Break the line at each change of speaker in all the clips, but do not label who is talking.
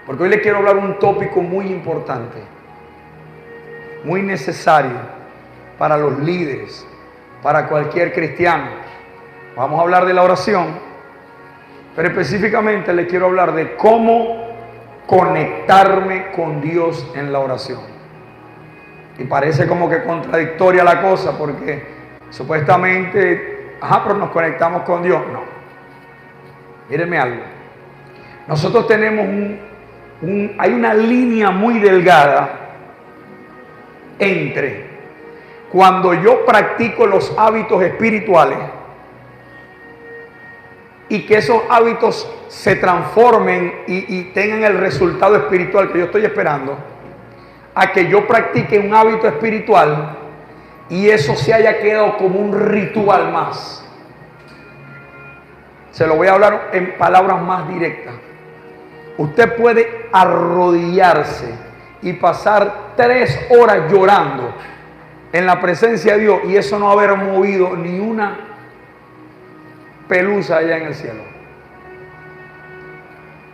Porque hoy le quiero hablar un tópico muy importante, muy necesario para los líderes, para cualquier cristiano. Vamos a hablar de la oración, pero específicamente le quiero hablar de cómo conectarme con Dios en la oración. Y parece como que contradictoria la cosa, porque supuestamente, pero nos conectamos con Dios. No. Mírenme algo. Nosotros tenemos hay una línea muy delgada entre cuando yo practico los hábitos espirituales y que esos hábitos se transformen y tengan el resultado espiritual que yo estoy esperando, a que yo practique un hábito espiritual y eso se haya quedado como un ritual más. Se lo voy a hablar en palabras más directas. Usted puede arrodillarse y pasar 3 horas llorando en la presencia de Dios y eso no haber movido ni una pelusa allá en el cielo.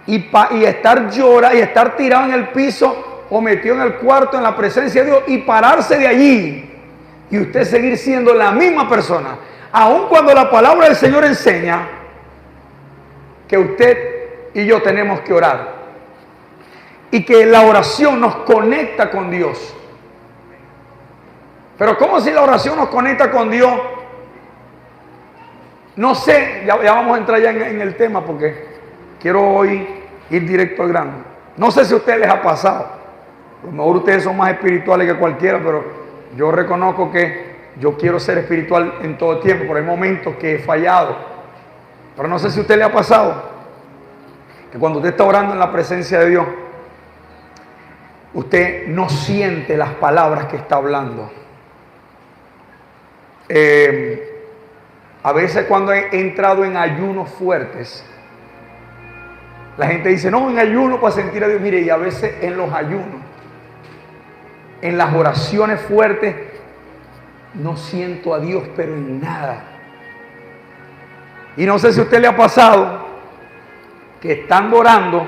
Y estar llorando y estar tirado en el piso o metido en el cuarto en la presencia de Dios y pararse de allí y usted seguir siendo la misma persona, aun cuando la palabra del Señor enseña que usted y yo tenemos que orar y que la oración nos conecta con Dios. Pero ¿cómo si la oración nos conecta con Dios? No sé, ya vamos a entrar ya en el tema porque quiero hoy ir directo al grano. No sé si a ustedes les ha pasado. A lo mejor ustedes son más espirituales que cualquiera, pero yo reconozco que yo quiero ser espiritual en todo el tiempo, pero hay momentos que he fallado. Pero no sé si a usted le ha pasado que cuando usted está orando en la presencia de Dios, usted no siente las palabras que está hablando. A veces cuando he entrado en ayunos fuertes, la gente dice, no, en ayuno para sentir a Dios. Mire, y a veces en los ayunos, en las oraciones fuertes, no siento a Dios, pero en nada. Y no sé si a usted le ha pasado que estando orando,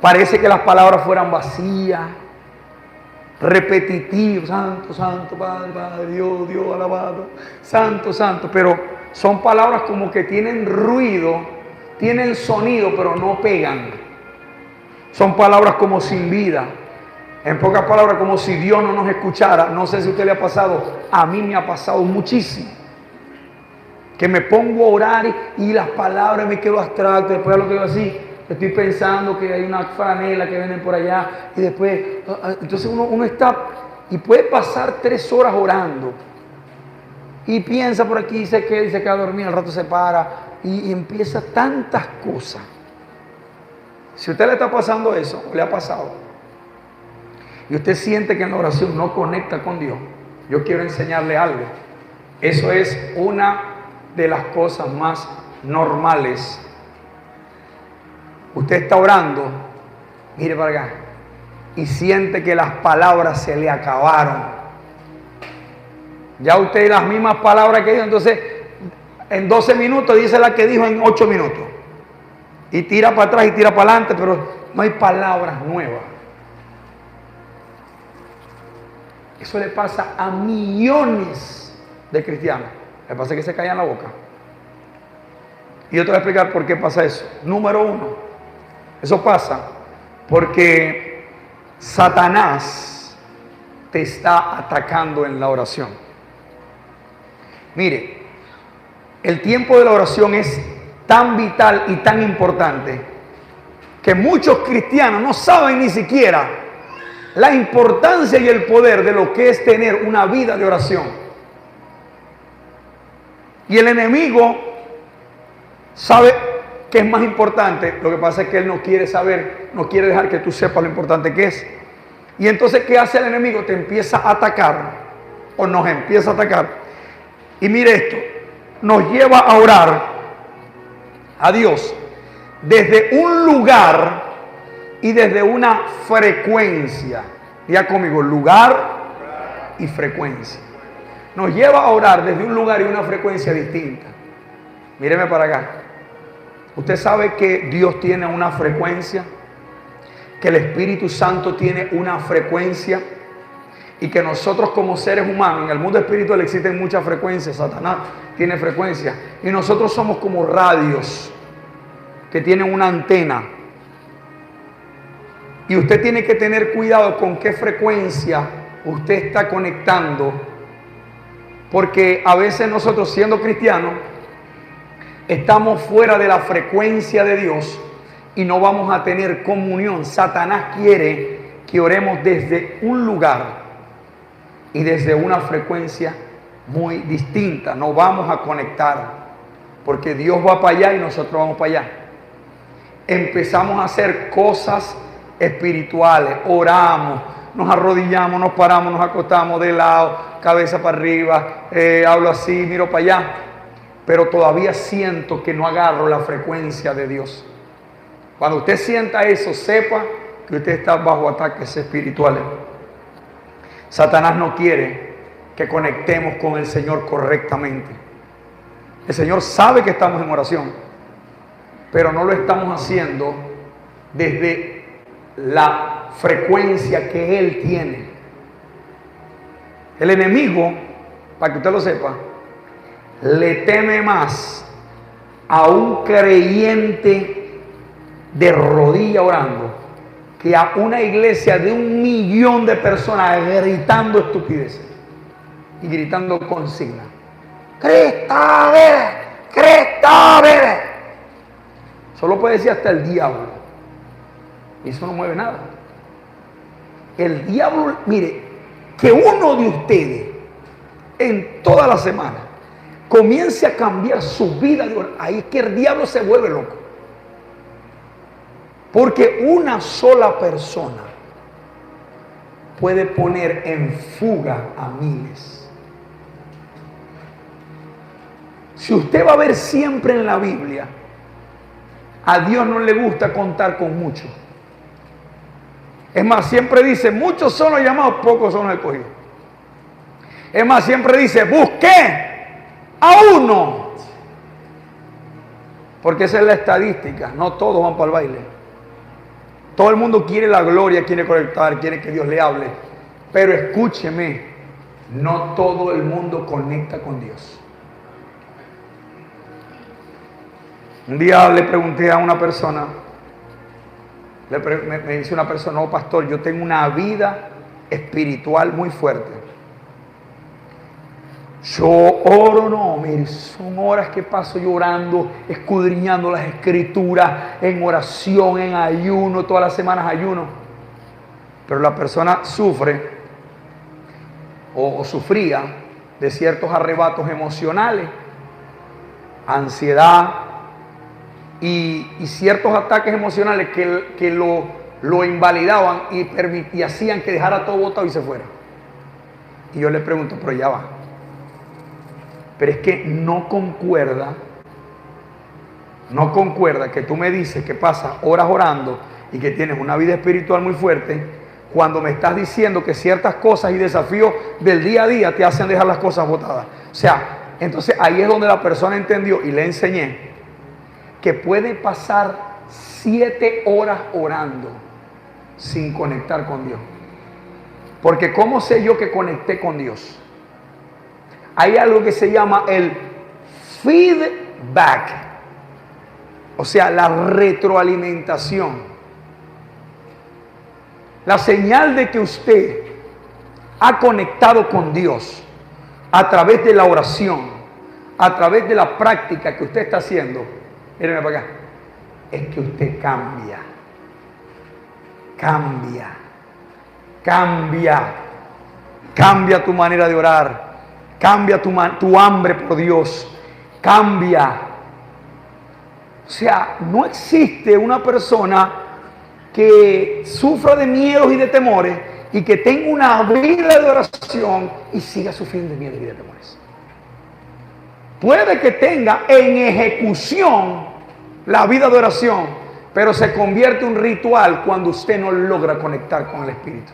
parece que las palabras fueran vacías, repetitivas, santo, santo, Padre, Padre, Dios, Dios, alabado, santo, santo, pero son palabras como que tienen ruido, tienen sonido, pero no pegan. Son palabras como sin vida. En pocas palabras, como si Dios no nos escuchara. No sé si a usted le ha pasado, a mí me ha pasado muchísimo. Que me pongo a orar y las palabras me quedo abstracto, después lo quedo así, estoy pensando que hay una franela que viene por allá y después, entonces uno está y puede pasar 3 horas orando y piensa por aquí, se queda dormido, al rato se para y empieza tantas cosas. Si a usted le está pasando eso, o le ha pasado, y usted siente que en la oración no conecta con Dios, yo quiero enseñarle algo. Eso es una de las cosas más normales. Usted está orando, mire para acá, y siente que las palabras se le acabaron. Ya usted las mismas palabras que dijo, entonces en 12 minutos dice la que dijo en 8 minutos. Y tira para atrás y tira para adelante, pero no hay palabras nuevas. Eso le pasa a millones de cristianos. Le pasa que se callan la boca. Y yo te voy a explicar por qué pasa eso. Número 1, eso pasa porque Satanás te está atacando en la oración. Mire, el tiempo de la oración es tan vital y tan importante que muchos cristianos no saben ni siquiera la importancia y el poder de lo que es tener una vida de oración. Y el enemigo sabe que es más importante. Lo que pasa es que él no quiere saber, no quiere dejar que tú sepas lo importante que es. Y entonces, ¿qué hace el enemigo? Te empieza a atacar, o nos empieza a atacar. Y mire esto, nos lleva a orar a Dios desde un lugar y desde una frecuencia. Diga conmigo, lugar y frecuencia. Nos lleva a orar desde un lugar y una frecuencia distinta. Míreme para acá. Usted sabe que Dios tiene una frecuencia que el Espíritu Santo tiene una frecuencia y que nosotros como seres humanos, en el mundo espiritual existen muchas frecuencias, Satanás tiene frecuencias, y nosotros somos como radios que tienen una antena. Y usted tiene que tener cuidado con qué frecuencia usted está conectando, porque a veces nosotros, siendo cristianos, estamos fuera de la frecuencia de Dios y no vamos a tener comunión. Satanás quiere que oremos desde un lugar y desde una frecuencia muy distinta. No vamos a conectar, porque Dios va para allá y nosotros vamos para allá. Empezamos a hacer cosas espirituales, oramos, nos arrodillamos, nos paramos, nos acostamos de lado, cabeza para arriba, hablo así, miro para allá, pero todavía siento que no agarro la frecuencia de Dios. Cuando usted sienta eso, sepa que usted está bajo ataques espirituales. Satanás no quiere que conectemos con el Señor correctamente. El Señor sabe que estamos en oración, pero no lo estamos haciendo desde la frecuencia que Él tiene. El enemigo, para que usted lo sepa, le teme más a un creyente de rodilla orando que a una iglesia de 1 millón de personas gritando estupideces y gritando consignas. ¡Cristo vive! ¡Cristo vive! Solo puede decir hasta el diablo. Y eso no mueve nada. El diablo, mire, que uno de ustedes en toda la semana comience a cambiar su vida de oración, ahí es que el diablo se vuelve loco. Porque una sola persona puede poner en fuga a miles. Si usted va a ver siempre en la Biblia, a Dios no le gusta contar con muchos. Es más, siempre dice, muchos son los llamados, pocos son los escogidos. Es más, siempre dice, busqué a uno. Porque esa es la estadística, no todos van para el baile. Todo el mundo quiere la gloria, quiere conectar, quiere que Dios le hable. Pero escúcheme, no todo el mundo conecta con Dios. Un día le pregunté a una persona, me dice una persona, no, pastor, yo tengo una vida espiritual muy fuerte. Yo oro, no, mire, son horas que paso llorando, escudriñando las escrituras, en oración, en ayuno, todas las semanas ayuno. Pero la persona sufre o sufría de ciertos arrebatos emocionales, ansiedad y ciertos ataques emocionales que lo invalidaban y hacían que dejara todo botado y se fuera. Y yo le pregunto, pero ya va. Pero es que no concuerda que tú me dices que pasas horas orando y que tienes una vida espiritual muy fuerte, cuando me estás diciendo que ciertas cosas y desafíos del día a día te hacen dejar las cosas botadas. O sea, entonces ahí es donde la persona entendió y le enseñé que puede pasar 7 horas orando sin conectar con Dios. Porque ¿cómo sé yo que conecté con Dios? Hay algo que se llama el feedback, o sea, la retroalimentación. La señal de que usted ha conectado con Dios a través de la oración, a través de la práctica que usted está haciendo, mírenme para acá, es que usted cambia, cambia tu manera de orar. Cambia tu hambre por Dios. Cambia. O sea, no existe una persona que sufra de miedos y de temores y que tenga una vida de oración y siga sufriendo de miedos y de temores. Puede que tenga en ejecución la vida de oración, pero se convierte en un ritual cuando usted no logra conectar con el Espíritu.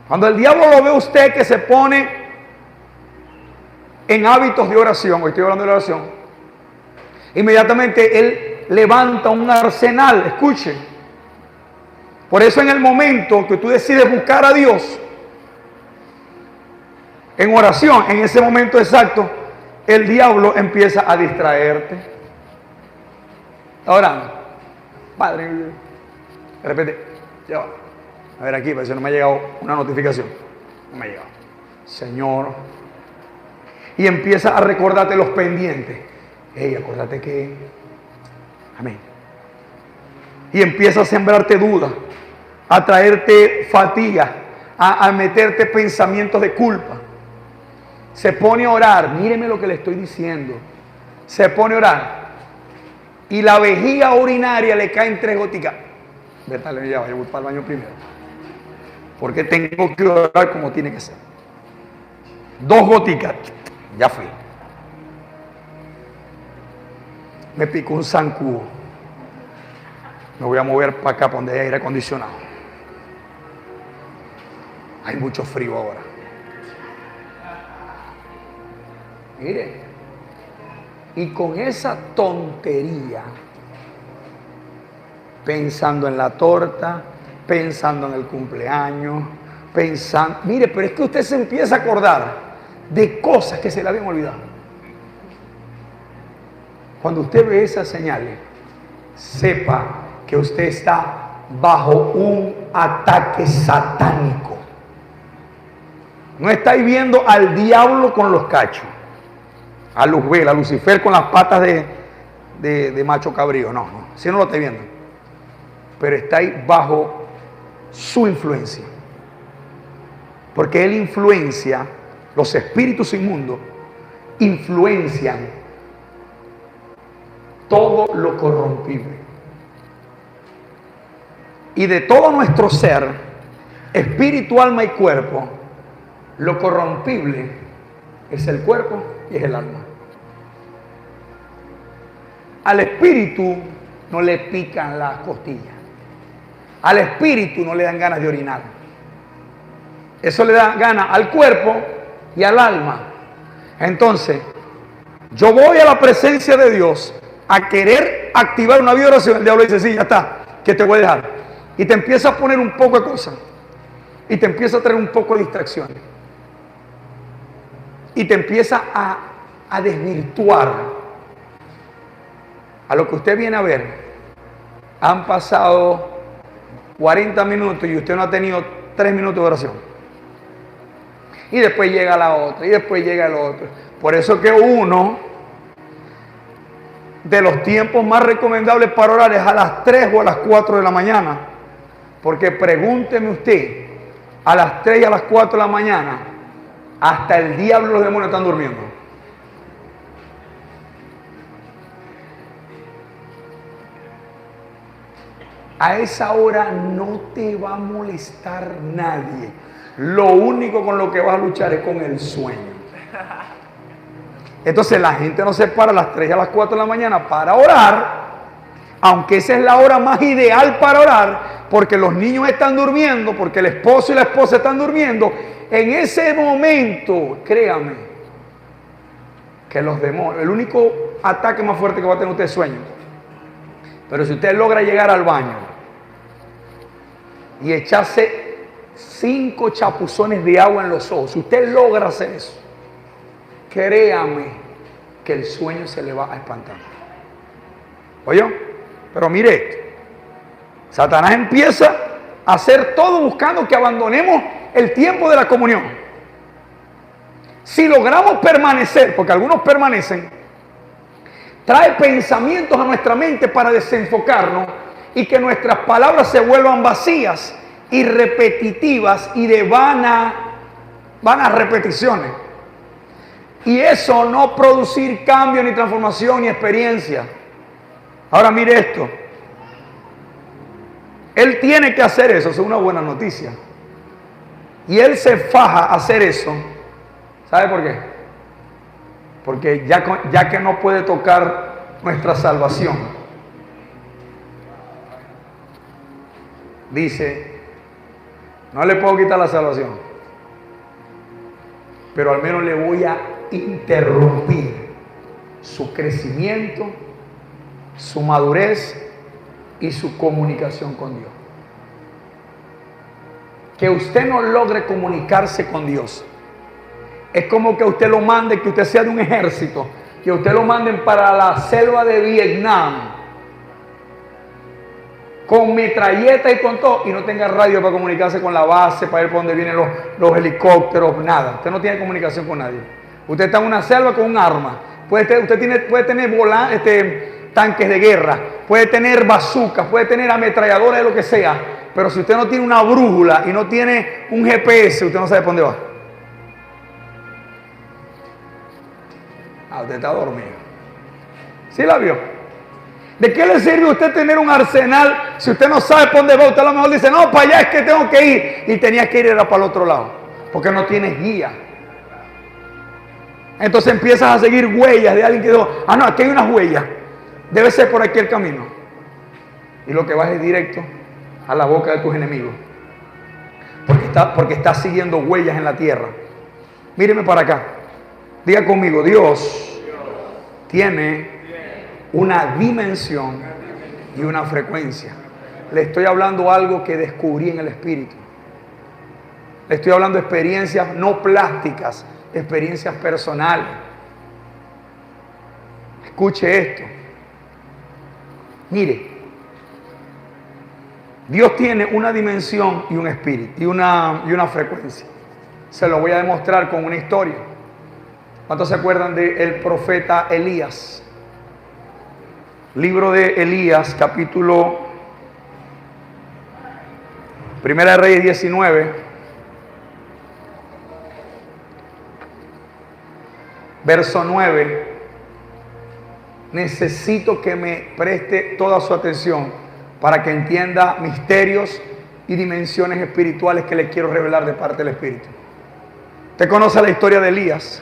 Cuando el diablo lo ve a usted que se pone en hábitos de oración, hoy estoy hablando de oración, inmediatamente él levanta un arsenal. Escuchen. Por eso en el momento que tú decides buscar a Dios en oración, en ese momento exacto, el diablo empieza a distraerte. Está orando. Padre, de repente, ya va. A ver aquí, parece que no me ha llegado una notificación. No me ha llegado. Señor. Y empieza a recordarte los pendientes. Hey, acuérdate que... Amén. Y empieza a sembrarte dudas, a traerte fatiga, a meterte pensamientos de culpa. Se pone a orar. Míreme lo que le estoy diciendo. Se pone a orar. Y la vejiga urinaria le caen 3 goticas. Vete, ya voy para el baño primero. Porque tengo que orar como tiene que ser. 2 goticas. Ya fui. Me picó un zancudo. Me voy a mover para acá, para donde hay aire acondicionado. Hay mucho frío ahora. Mire. Y con esa tontería, pensando en la torta, pensando en el cumpleaños, pensando... Mire, pero es que usted se empieza a acordar de cosas que se le habían olvidado. Cuando usted ve esas señales, sepa que usted está bajo un ataque satánico. No estáis viendo al diablo con los cachos, a Luzbel, a Lucifer con las patas de macho cabrío. No, si no lo estáis viendo. Pero estáis bajo su influencia. Porque él influencia, los espíritus inmundos influencian todo lo corrompible. Y de todo nuestro ser, espíritu, alma y cuerpo, lo corrompible es el cuerpo y es el alma. Al espíritu no le pican las costillas. Al espíritu no le dan ganas de orinar. Eso le da ganas al cuerpo y al alma. Entonces, yo voy a la presencia de Dios a querer activar una vida de oración. El diablo dice, sí, ya está, que te voy a dejar. Y te empieza a poner un poco de cosas. Y te empieza a traer un poco de distracciones. Y te empieza a desvirtuar a lo que usted viene a ver. Han pasado 40 minutos y usted no ha tenido 3 minutos de oración. Y después llega la otra, y después llega el otro. Por eso que uno de los tiempos más recomendables para orar es a las 3 o a las 4 de la mañana. Porque pregúnteme usted, a las 3 y a las 4 de la mañana, hasta el diablo y los demonios están durmiendo. A esa hora no te va a molestar nadie. Lo único con lo que vas a luchar es con el sueño. Entonces la gente no se para a las 3 y a las 4 de la mañana para orar, aunque esa es la hora más ideal para orar, porque los niños están durmiendo, porque el esposo y la esposa están durmiendo. En ese momento, créame, que los demonios, el único ataque más fuerte que va a tener usted es sueño. Pero si usted logra llegar al baño y echarse 5 chapuzones de agua en los ojos, si usted logra hacer eso, créame que el sueño se le va a espantar. ¿Oyó? Pero mire esto. Satanás empieza a hacer todo buscando que abandonemos el tiempo de la comunión. Si logramos permanecer, porque algunos permanecen, trae pensamientos a nuestra mente para desenfocarnos y que nuestras palabras se vuelvan vacías y repetitivas y de vanas repeticiones. Y eso no producir cambio, ni transformación, ni experiencia. Ahora mire esto. Él tiene que hacer eso, es una buena noticia. Y él se faja a hacer eso. ¿Sabe por qué? Porque ya que no puede tocar nuestra salvación, dice, no le puedo quitar la salvación, pero al menos le voy a interrumpir su crecimiento, su madurez y su comunicación con Dios. Que usted no logre comunicarse con Dios es como que usted lo mande, que usted sea de un ejército, que usted lo manden para la selva de Vietnam con metralleta y con todo, y no tenga radio para comunicarse con la base, para ir por donde vienen los helicópteros, nada. Usted no tiene comunicación con nadie. Usted está en una selva con un arma. Puede tener tanques de guerra, puede tener bazucas, puede tener ametralladoras de lo que sea, pero si usted no tiene una brújula y no tiene un GPS, usted no sabe por dónde va. Usted está dormido. ¿Sí la vio? ¿De qué le sirve a usted tener un arsenal si usted no sabe por dónde va? Usted a lo mejor dice, no, para allá es que tengo que ir. Y tenía que ir era para el otro lado, porque no tienes guía. Entonces empiezas a seguir huellas de alguien que dijo, no, aquí hay unas huellas. Debe ser por aquí el camino. Y lo que vas es directo a la boca de tus enemigos. Porque estás siguiendo huellas en la tierra. Míreme para acá. Diga conmigo, Dios tiene una dimensión y una frecuencia. Le estoy hablando algo que descubrí en el Espíritu. Le estoy hablando de experiencias no plásticas, experiencias personales. Escuche esto. Mire, Dios tiene una dimensión y un espíritu y una frecuencia. Se lo voy a demostrar con una historia. ¿Cuántos se acuerdan del profeta Elías? Libro de Elías, capítulo 1 de Reyes 19, verso 9. Necesito que me preste toda su atención para que entienda misterios y dimensiones espirituales que le quiero revelar de parte del Espíritu. Usted conoce la historia de Elías.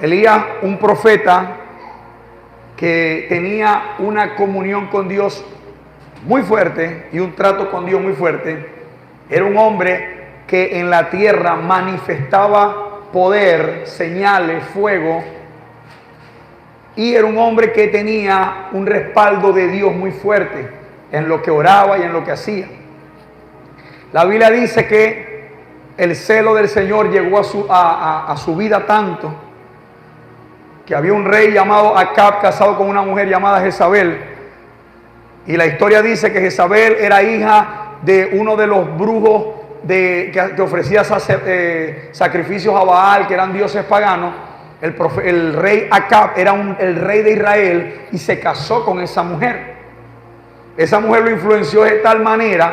Elías, un profeta que tenía una comunión con Dios muy fuerte y un trato con Dios muy fuerte. Era un hombre que en la tierra manifestaba poder, señales, fuego, y era un hombre que tenía un respaldo de Dios muy fuerte en lo que oraba y en lo que hacía. La Biblia dice que el celo del Señor llegó a su vida tanto que había un rey llamado Acab casado con una mujer llamada Jezabel, y la historia dice que Jezabel era hija de uno de los brujos que ofrecía sacrificios a Baal, que eran dioses paganos. El rey Acab era el rey de Israel y se casó con esa mujer. Esa mujer lo influenció de tal manera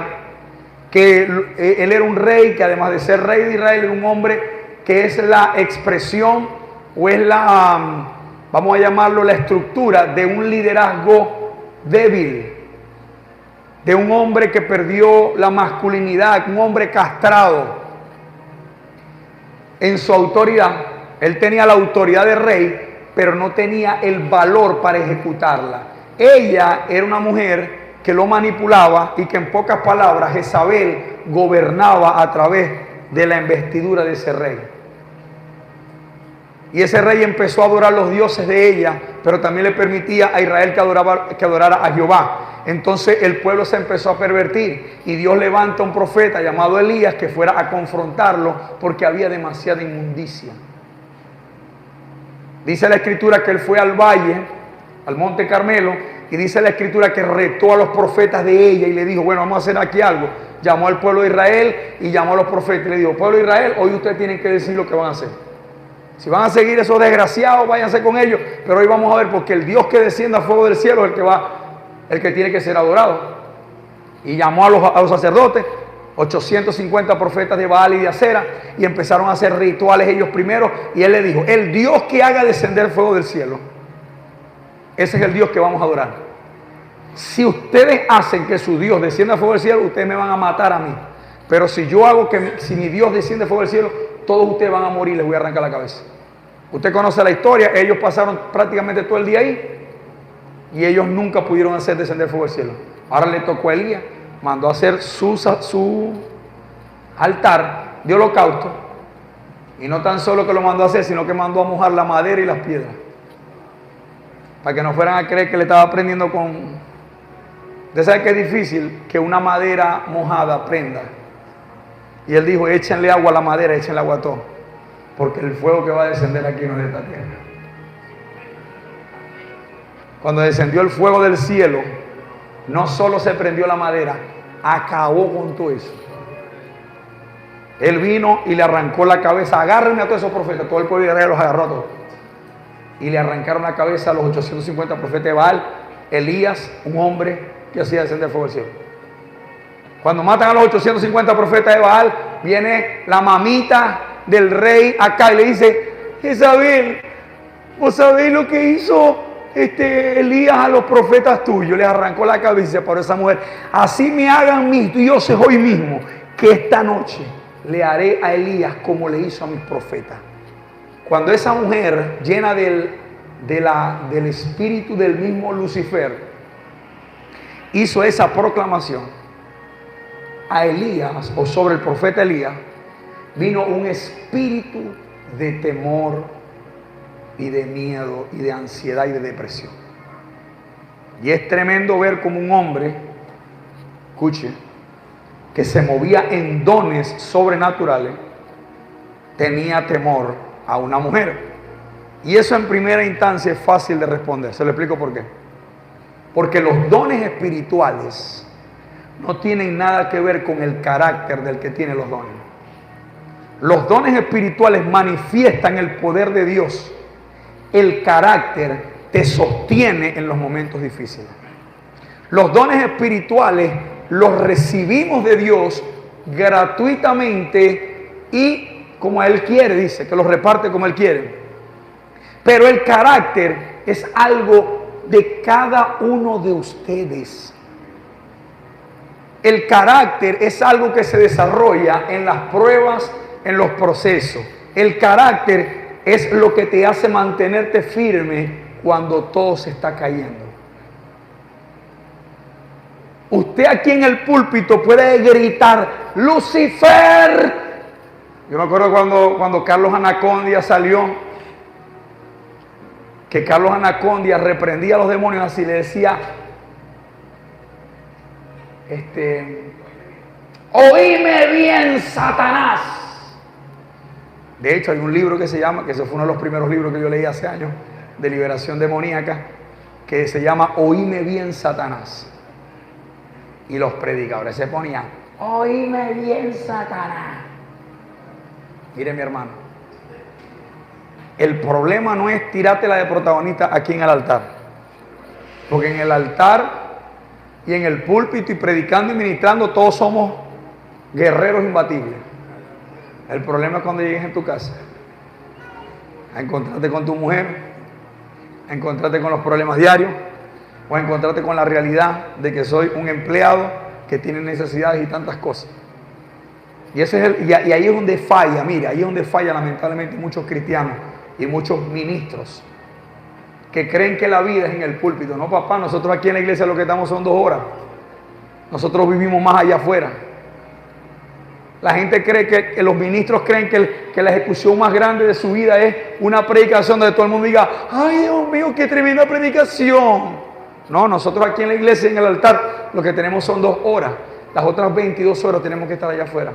que él era un rey que, además de ser rey de Israel, era un hombre que es la expresión o es vamos a llamarlo la estructura de un liderazgo débil, de un hombre que perdió la masculinidad, un hombre castrado en su autoridad. Él tenía la autoridad de rey, pero no tenía el valor para ejecutarla. Ella era una mujer que lo manipulaba y que, en pocas palabras, Jezabel gobernaba a través de la investidura de ese rey. Y ese rey empezó a adorar los dioses de ella, pero también le permitía a Israel que adorara a Jehová. Entonces el pueblo se empezó a pervertir y Dios levanta un profeta llamado Elías que fuera a confrontarlo porque había demasiada inmundicia. Dice la Escritura que él fue al valle, al monte Carmelo, y dice la Escritura que retó a los profetas de ella y le dijo, bueno, vamos a hacer aquí algo. Llamó al pueblo de Israel y llamó a los profetas y le dijo, pueblo de Israel, hoy ustedes tienen que decir lo que van a hacer. Si van a seguir esos desgraciados, váyanse con ellos, pero hoy vamos a ver, porque el Dios que desciende a fuego del cielo es el que tiene que ser adorado. Y llamó a los sacerdotes, 850 profetas de Baal y de Acera, y empezaron a hacer rituales ellos primero, y él le dijo, el Dios que haga descender fuego del cielo, ese es el Dios que vamos a adorar. Si ustedes hacen que su Dios descienda a fuego del cielo, ustedes me van a matar a mí. Pero si yo hago si mi Dios desciende a fuego del cielo, todos ustedes van a morir, les voy a arrancar la cabeza. Usted conoce la historia, ellos pasaron prácticamente todo el día ahí y ellos nunca pudieron hacer descender fuego del cielo. Ahora le tocó a Elías, mandó a hacer su altar de holocausto, y no tan solo que lo mandó a hacer, sino que mandó a mojar la madera y las piedras para que no fueran a creer que le estaba aprendiendo con... Usted sabe que es difícil que una madera mojada prenda. Y él dijo, échenle agua a la madera, échenle agua a todo, porque el fuego que va a descender aquí no es de esta tierra. Cuando descendió el fuego del cielo, no solo se prendió la madera, acabó con todo eso. Él vino y le arrancó la cabeza. Agárrenme a todos esos profetas. Todo el pueblo de Israel los agarró a todos. Y le arrancaron la cabeza a los 850 profetas de Baal. Elías, un hombre que hacía descender el fuego del cielo. Cuando matan a los 850 profetas de Baal, viene la mamita del rey acá y le dice, Jezabel, ¿vos sabés lo que hizo Elías a los profetas tuyos? Les arrancó la cabeza y se paró esa mujer. Así me hagan mis dioses hoy mismo, que esta noche le haré a Elías como le hizo a mis profetas. Cuando esa mujer, llena del espíritu del mismo Lucifer, hizo esa proclamación a Elías, o sobre el profeta Elías, vino un espíritu de temor y de miedo y de ansiedad y de depresión. Y es tremendo ver como un hombre, escuche, que se movía en dones sobrenaturales, tenía temor a una mujer. Y eso en primera instancia es fácil de responder. Se lo explico por qué. Porque los dones espirituales no tienen nada que ver con el carácter del que tiene los dones. Los dones espirituales manifiestan el poder de Dios. El carácter te sostiene en los momentos difíciles. Los dones espirituales los recibimos de Dios gratuitamente y como Él quiere, dice, que los reparte como Él quiere. Pero el carácter es algo de cada uno de ustedes. El carácter es algo que se desarrolla en las pruebas, en los procesos. El carácter es lo que te hace mantenerte firme cuando todo se está cayendo. Usted aquí en el púlpito puede gritar, ¡Lucifer! Yo me acuerdo cuando Carlos Anacondia salió, que Carlos Anacondia reprendía a los demonios así, le decía, oíme bien, Satanás. De hecho, hay un libro que se llama, que ese fue uno de los primeros libros que yo leí hace años, de liberación demoníaca, que se llama Oíme bien, Satanás. Y los predicadores se ponían, oíme bien, Satanás. Mire, mi hermano, el problema no es tirártela de protagonista aquí en el altar. Porque en el altar y en el púlpito y predicando y ministrando todos somos guerreros imbatibles. El problema es cuando llegues en tu casa a encontrarte con tu mujer, a encontrarte con los problemas diarios, o a encontrarte con la realidad de que soy un empleado que tiene necesidades y tantas cosas. Y ahí es donde falla, mira, ahí es donde falla lamentablemente muchos cristianos y muchos ministros que creen que la vida es en el púlpito. No, papá, nosotros aquí en la iglesia lo que estamos son 2 horas. Nosotros vivimos más allá afuera. La gente cree que los ministros creen que la ejecución más grande de su vida es una predicación donde todo el mundo diga, ¡ay, Dios mío, qué tremenda predicación! No, nosotros aquí en la iglesia, en el altar, lo que tenemos son 2 horas. Las otras 22 horas tenemos que estar allá afuera.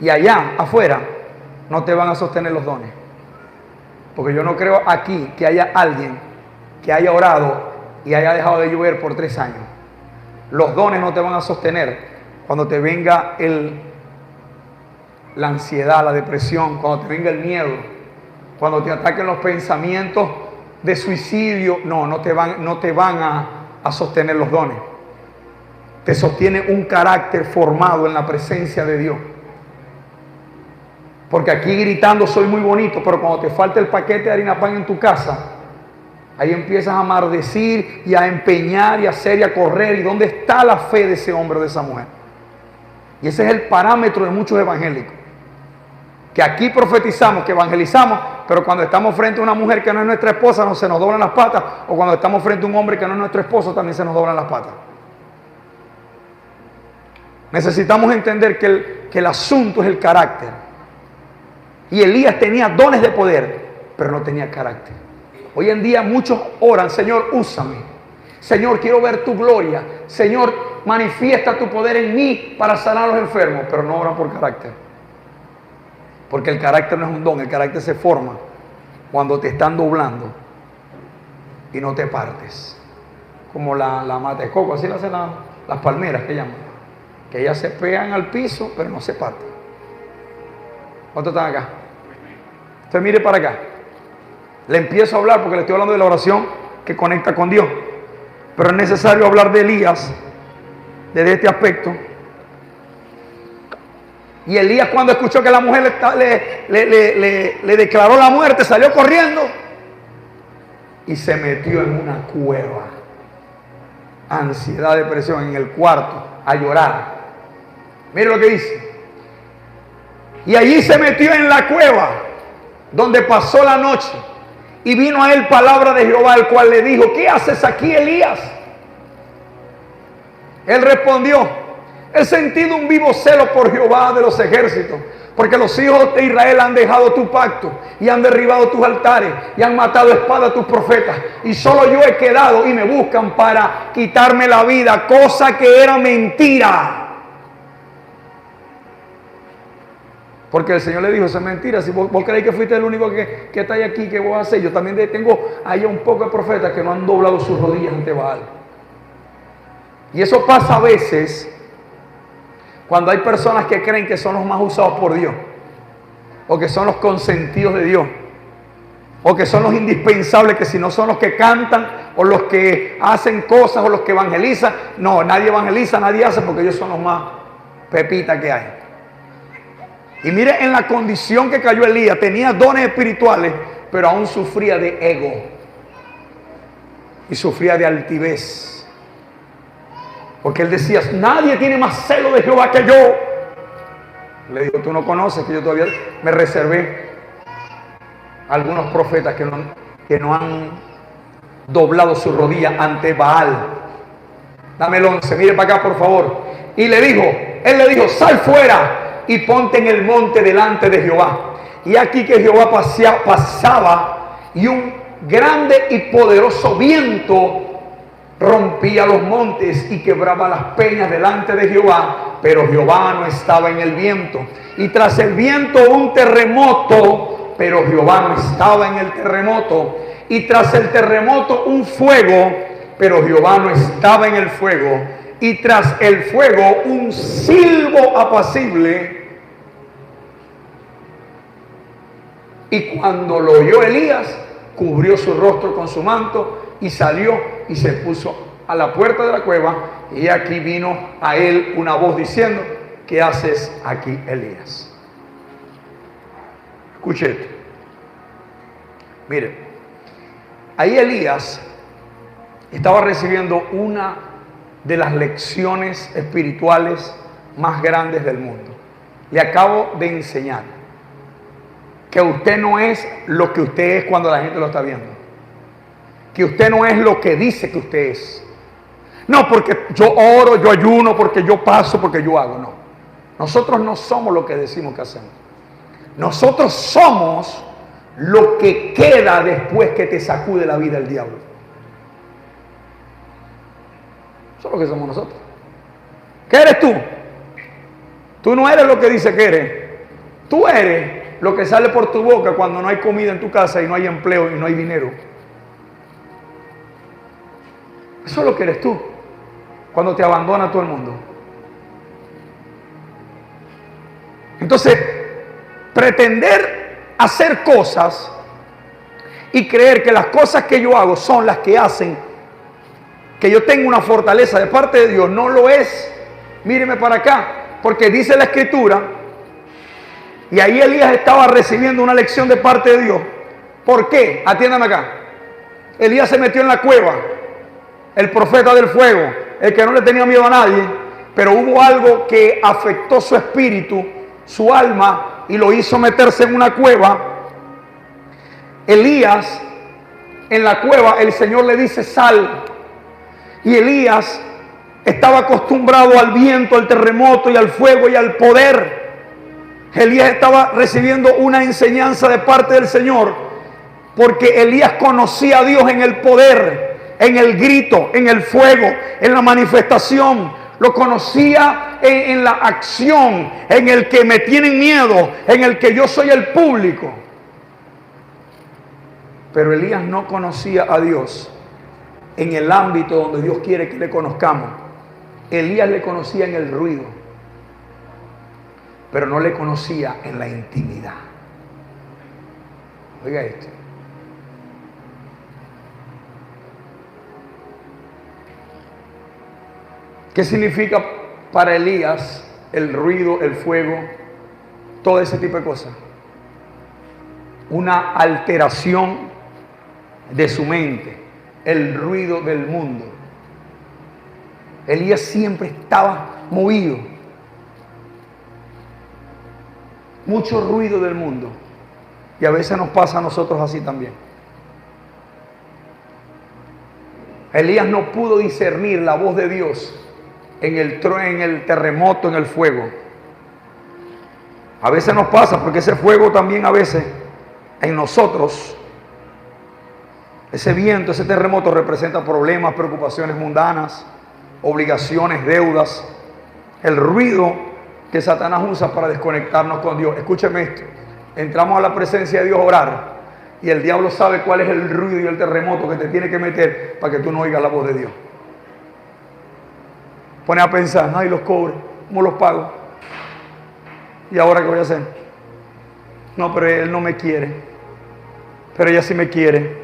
Y allá afuera no te van a sostener los dones. Porque yo no creo aquí que haya alguien que haya orado y haya dejado de llover por 3 años. Los dones no te van a sostener cuando te venga la ansiedad, la depresión, cuando te venga el miedo, cuando te ataquen los pensamientos de suicidio. No te van a sostener los dones. Te sostiene un carácter formado en la presencia de Dios. Porque aquí gritando soy muy bonito, pero cuando te falta el paquete de harina pan en tu casa, ahí empiezas a maldecir y a empeñar y a hacer y a correr. ¿Y dónde está la fe de ese hombre o de esa mujer? Y ese es el parámetro de muchos evangélicos. Que aquí profetizamos, que evangelizamos, pero cuando estamos frente a una mujer que no es nuestra esposa, no se nos doblan las patas. O cuando estamos frente a un hombre que no es nuestro esposo, también se nos doblan las patas. Necesitamos entender que el asunto es el carácter. Y Elías tenía dones de poder, pero no tenía carácter. Hoy en día muchos oran: Señor, úsame. Señor, quiero ver tu gloria. Señor, manifiesta tu poder en mí para sanar a los enfermos. Pero no oran por carácter. Porque el carácter no es un don. El carácter se forma cuando te están doblando y no te partes. Como la mata de coco, así lo hacen las palmeras que llaman. Que ellas se pegan al piso, pero no se parten. ¿Cuántos están acá? Usted mire para acá. Le empiezo a hablar porque le estoy hablando de la oración que conecta con Dios. Pero es necesario hablar de Elías desde este aspecto. Y Elías, cuando escuchó que la mujer le declaró la muerte, salió corriendo y se metió en una cueva. Ansiedad, depresión, en el cuarto, a llorar. Mire lo que dice. Y allí se metió en la cueva, donde pasó la noche. Y vino a él palabra de Jehová, el cual le dijo: ¿qué haces aquí, Elías? Él respondió: he sentido un vivo celo por Jehová de los ejércitos, porque los hijos de Israel han dejado tu pacto y han derribado tus altares y han matado a espada a tus profetas, y solo yo he quedado y me buscan para quitarme la vida, cosa que era mentira. Porque el Señor le dijo: eso es mentira. Si vos creéis que fuiste el único que está ahí aquí, que vos hacéis, yo también tengo ahí un poco de profetas que no han doblado sus rodillas ante Baal. Y eso pasa a veces cuando hay personas que creen que son los más usados por Dios, o que son los consentidos de Dios, o que son los indispensables, que si no son los que cantan, o los que hacen cosas, o los que evangelizan. No, nadie evangeliza, nadie hace, porque ellos son los más pepitas que hay. Y mire en la condición que cayó Elías. Tenía dones espirituales, pero aún sufría de ego y sufría de altivez. Porque él decía: nadie tiene más celo de Jehová que yo. Le digo: tú no conoces que yo todavía me reservé algunos profetas que no han doblado su rodilla ante Baal. Dame el 11, mire para acá por favor. Y él le dijo: sal fuera y ponte en el monte delante de Jehová. Y aquí que Jehová pasaba, y un grande y poderoso viento rompía los montes y quebraba las peñas delante de Jehová, pero Jehová no estaba en el viento. Y tras el viento un terremoto, pero Jehová no estaba en el terremoto. Y tras el terremoto un fuego, pero Jehová no estaba en el fuego. Y tras el fuego un silbo apacible. Y cuando lo oyó Elías, cubrió su rostro con su manto y salió y se puso a la puerta de la cueva. Y aquí vino a él una voz diciendo: ¿qué haces aquí, Elías? Escuche esto. Mire, ahí Elías estaba recibiendo una de las lecciones espirituales más grandes del mundo. Le acabo de enseñar que usted no es lo que usted es cuando la gente lo está viendo. Que usted no es lo que dice que usted es. No, porque yo oro, yo ayuno, porque yo paso, porque yo hago. No. Nosotros no somos lo que decimos que hacemos. Nosotros somos lo que queda después que te sacude la vida el diablo. Eso es lo que somos nosotros. ¿Qué eres tú? Tú no eres lo que dice que eres. Tú eres lo que sale por tu boca cuando no hay comida en tu casa y no hay empleo y no hay dinero. Eso es lo que eres tú cuando te abandona todo el mundo. Entonces, pretender hacer cosas y creer que las cosas que yo hago son las que hacen que yo tenga una fortaleza de parte de Dios, no lo es. Míreme para acá, porque dice la Escritura, y ahí Elías estaba recibiendo una lección de parte de Dios. ¿Por qué? Atiéndame acá. Elías se metió en la cueva, el profeta del fuego, el que no le tenía miedo a nadie, pero hubo algo que afectó su espíritu, su alma, y lo hizo meterse en una cueva. Elías, en la cueva, el Señor le dice: sal. Y Elías estaba acostumbrado al viento, al terremoto y al fuego y al poder. Elías estaba recibiendo una enseñanza de parte del Señor Porque Elías conocía a Dios en el poder, en el grito, en el fuego, en la manifestación. Lo conocía en la acción, en el que me tienen miedo, en el que yo soy el público. Pero Elías no conocía a Dios en el ámbito donde Dios quiere que le conozcamos. Elías le conocía en el ruido, pero no le conocía en la intimidad. Oiga esto. ¿Qué significa para Elías el ruido, el fuego, todo ese tipo de cosas? Una alteración de su mente, el ruido del mundo. Elías siempre estaba movido. Mucho ruido del mundo. Y a veces nos pasa a nosotros así también. Elías no pudo discernir la voz de Dios en el terremoto, en el fuego. A veces nos pasa, porque ese fuego también a veces en nosotros, ese viento, ese terremoto representa problemas, preocupaciones mundanas, obligaciones, deudas, el ruido que Satanás usa para desconectarnos con Dios. Escúcheme esto, entramos a la presencia de Dios a orar y el diablo sabe cuál es el ruido y el terremoto que te tiene que meter para que tú no oigas la voz de Dios. Pone a pensar, ay, los cobres, ¿cómo los pago? ¿Y ahora qué voy a hacer? No, pero él no me quiere, pero ella sí me quiere.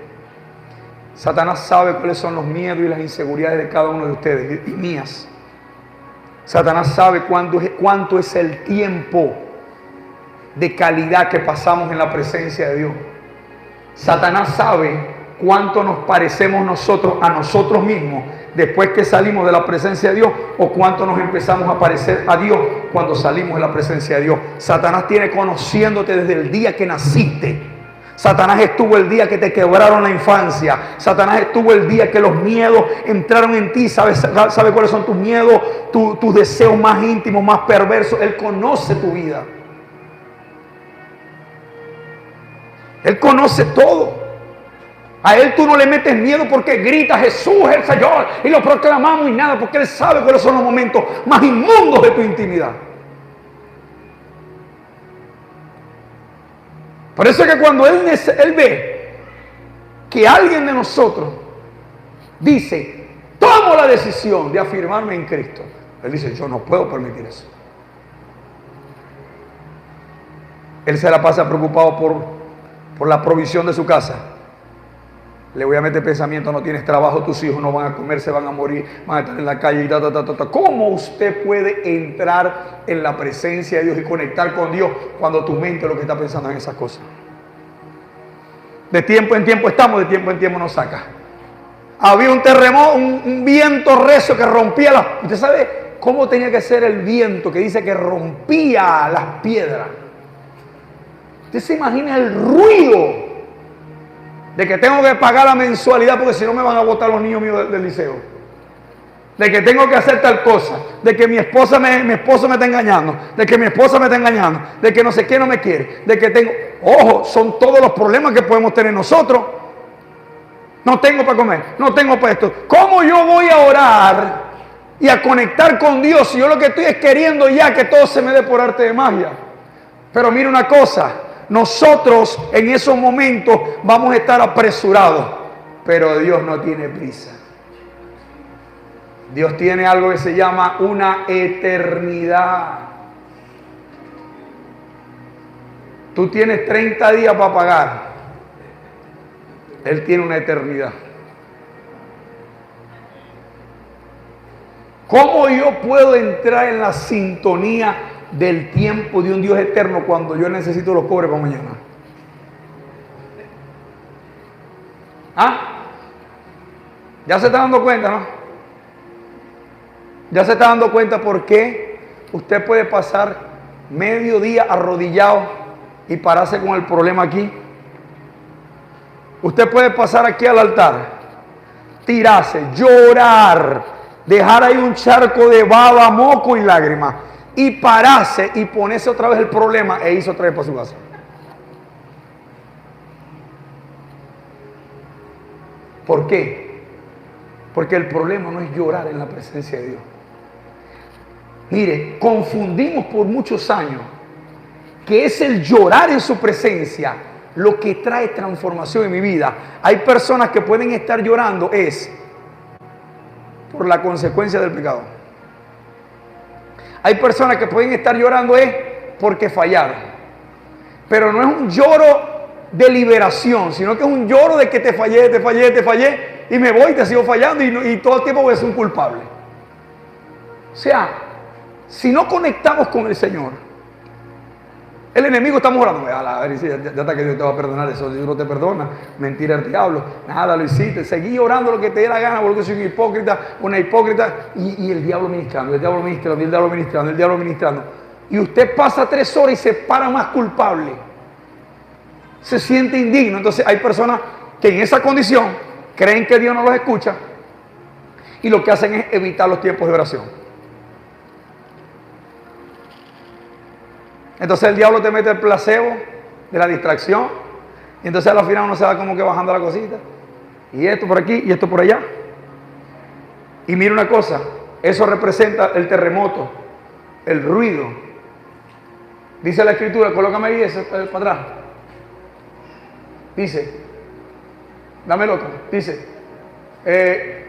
Satanás sabe cuáles son los miedos y las inseguridades de cada uno de ustedes y mías. Satanás sabe cuánto es el tiempo de calidad que pasamos en la presencia de Dios. Satanás sabe cuánto nos parecemos nosotros a nosotros mismos después que salimos de la presencia de Dios, o cuánto nos empezamos a parecer a Dios cuando salimos de la presencia de Dios. Satanás tiene conociéndote desde el día que naciste. Satanás estuvo el día que te quebraron la infancia. Satanás estuvo el día que los miedos entraron en ti. Sabe cuáles son tus miedos, tus deseos más íntimos, más perversos. Él conoce tu vida. Él conoce todo. A Él tú no le metes miedo porque grita Jesús es el Señor y lo proclamamos y nada, porque Él sabe cuáles son los momentos más inmundos de tu intimidad. Por eso es que cuando Él ve que alguien de nosotros dice, tomo la decisión de afirmarme en Cristo, Él dice, yo no puedo permitir eso. Él se la pasa preocupado por la provisión de su casa. Le voy a meter pensamiento, no tienes trabajo, tus hijos no van a comer, se van a morir, van a estar en la calle y ¿Cómo usted puede entrar en la presencia de Dios y conectar con Dios cuando tu mente lo que está pensando en esas cosas? De tiempo en tiempo estamos, de tiempo en tiempo nos saca. Había un terremoto, un viento recio que rompía las... ¿Usted sabe cómo tenía que ser el viento que dice que rompía las piedras? ¿Usted se imagina el ruido de que tengo que pagar la mensualidad porque si no me van a botar los niños míos del liceo? De que tengo que hacer tal cosa, de que mi esposo me está engañando, de que mi esposa me está engañando, de que no sé qué no me quiere, de que tengo... Ojo, son todos los problemas que podemos tener nosotros. No tengo para comer, no tengo para esto. ¿Cómo yo voy a orar y a conectar con Dios si yo lo que estoy es queriendo ya que todo se me dé por arte de magia? Pero mira una cosa, nosotros en esos momentos vamos a estar apresurados, pero Dios no tiene prisa. Dios tiene algo que se llama una eternidad. Tú tienes 30 días para pagar. Él tiene una eternidad. ¿Cómo yo puedo entrar en la sintonía del tiempo de un Dios eterno cuando yo necesito los cobres para mañana? ¿Ah? Ya se está dando cuenta, ¿no? Ya se está dando cuenta por qué usted puede pasar medio día arrodillado y pararse con el problema aquí. Usted puede pasar aquí al altar, tirarse, llorar, dejar ahí un charco de baba, moco y lágrimas, y pararse y ponerse otra vez el problema e irse otra vez para su casa. ¿Por qué? Porque el problema no es llorar en la presencia de Dios. Mire, confundimos por muchos años que es el llorar en su presencia lo que trae transformación en mi vida. Hay personas que pueden estar llorando es por la consecuencia del pecado. Hay personas que pueden estar llorando es porque fallaron. Pero no es un lloro de liberación, sino que es un lloro de que te fallé y me voy, te sigo fallando y todo el tiempo voy a ser un culpable. O sea, si no conectamos con el Señor, el enemigo está orando, ya está que Dios te va a perdonar, eso Dios no te perdona, mentira el diablo, nada lo hiciste, seguí orando lo que te dé la gana porque soy un hipócrita, una hipócrita, y el diablo ministrando, el diablo ministrando, el diablo ministrando, el diablo ministrando. Y usted pasa 3 horas y se para más culpable, se siente indigno. Entonces hay personas que en esa condición creen que Dios no los escucha y lo que hacen es evitar los tiempos de oración. Entonces el diablo te mete el placebo de la distracción y entonces a la final uno se va como que bajando la cosita y esto por aquí y esto por allá. Y mira una cosa, eso representa el terremoto, el ruido. Dice la escritura, colócame ahí eso para atrás. Dice, dámelo otro, dice,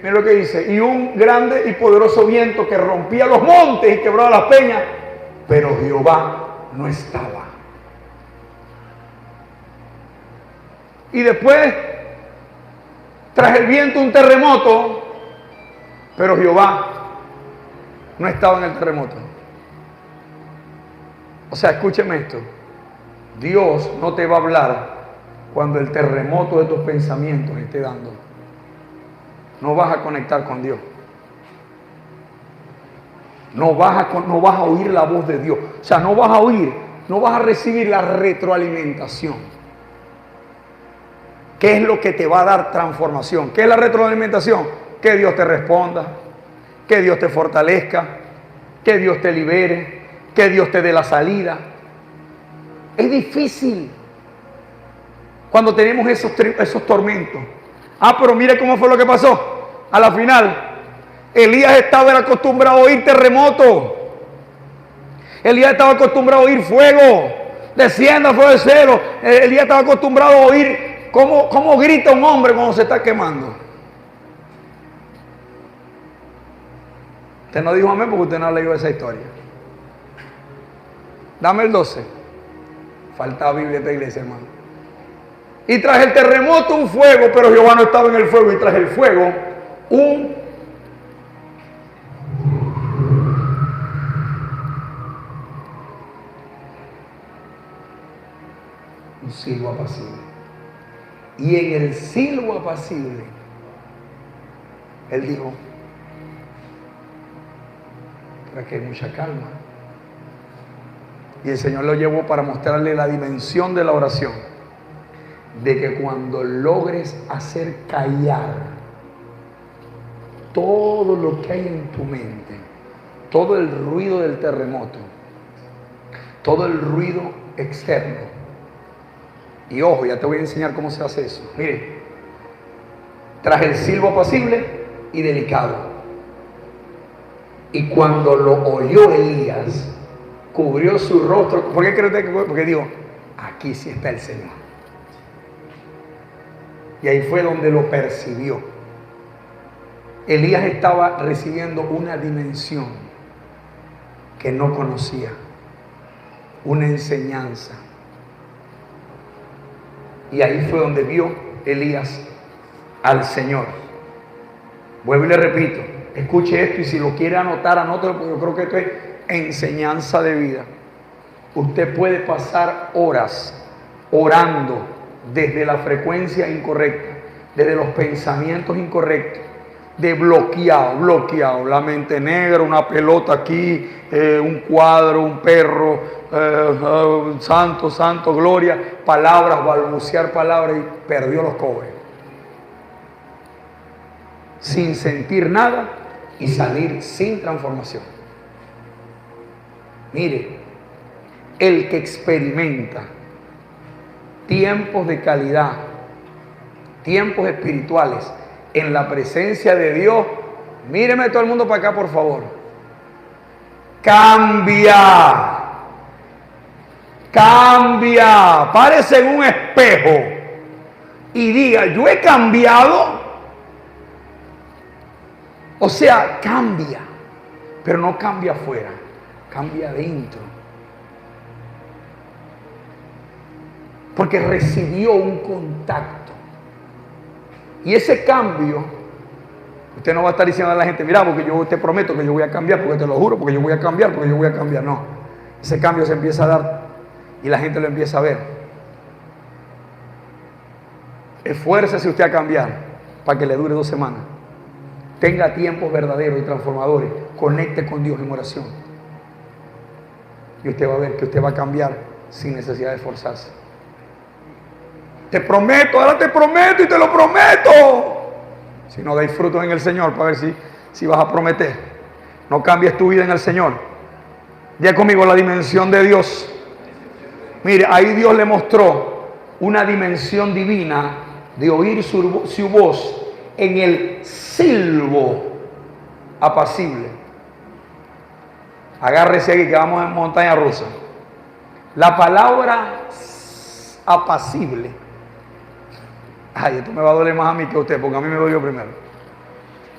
mira lo que dice, y un grande y poderoso viento que rompía los montes y quebraba las peñas, pero Jehová no estaba. Y después, tras el viento, un terremoto, pero Jehová no estaba en el terremoto. O sea, escúcheme esto, Dios no te va a hablar cuando el terremoto de tus pensamientos esté dando. No vas a conectar con Dios. No vas a oír la voz de Dios. O sea, no vas a recibir la retroalimentación. ¿Qué es lo que te va a dar transformación? ¿Qué es la retroalimentación? Que Dios te responda, que Dios te fortalezca, que Dios te libere, que Dios te dé la salida. Es difícil cuando tenemos esos tormentos. Pero mire cómo fue lo que pasó. A la final, Elías estaba acostumbrado a oír terremotos. Elías estaba acostumbrado a oír fuego. Descienda fuego del cielo. Elías estaba acostumbrado a oír cómo grita un hombre cuando se está quemando. Usted no dijo amén porque usted no ha leído esa historia. Dame el 12. Falta Biblia esta iglesia, hermano. Y tras el terremoto un fuego, pero Jehová no estaba en el fuego. Y tras el fuego un silbo apacible. Y en el silbo apacible, él dijo, para que hay mucha calma. Y el Señor lo llevó para mostrarle la dimensión de la oración. De que cuando logres hacer callar todo lo que hay en tu mente, todo el ruido del terremoto, todo el ruido externo. Y ojo, ya te voy a enseñar cómo se hace eso. Mire, tras el silbo apacible y delicado. Y cuando lo oyó Elías, cubrió su rostro. ¿Por qué creo que? Porque digo, aquí sí está el Señor. Y ahí fue donde lo percibió. Elías estaba recibiendo una dimensión que no conocía, una enseñanza. Y ahí fue donde vio Elías al Señor. Vuelvo y le repito, escuche esto y si lo quiere anotar, anótelo, porque yo creo que esto es enseñanza de vida. Usted puede pasar horas orando desde la frecuencia incorrecta, desde los pensamientos incorrectos, de bloqueado, la mente negra, una pelota aquí, un cuadro, un perro, santo, gloria, palabras, balbucear palabras, y perdió los cobres. Sin sentir nada y salir sin transformación. Mire, el que experimenta tiempos de calidad, tiempos espirituales, en la presencia de Dios, míreme todo el mundo para acá, por favor. Cambia. Cambia. Párese en un espejo y diga, yo he cambiado. O sea, cambia. Pero no cambia afuera, cambia adentro. Porque recibió un contacto. Y ese cambio, usted no va a estar diciendo a la gente, mira, porque yo te prometo que yo voy a cambiar, porque te lo juro, porque yo voy a cambiar, porque yo voy a cambiar. No, ese cambio se empieza a dar y la gente lo empieza a ver. Esfuércese usted a cambiar para que le dure 2 semanas. Tenga tiempos verdaderos y transformadores. Conecte con Dios en oración. Y usted va a ver que usted va a cambiar sin necesidad de esforzarse. Te prometo, ahora te prometo y te lo prometo. Si no dais frutos en el Señor, para ver si vas a prometer. No cambies tu vida en el Señor. Ya conmigo la dimensión de Dios. Mire, ahí Dios le mostró una dimensión divina de oír su voz en el silbo apacible. Agárrese aquí que vamos en montaña rusa. La palabra apacible. Ay, esto me va a doler más a mí que a usted, porque a mí me dolió primero.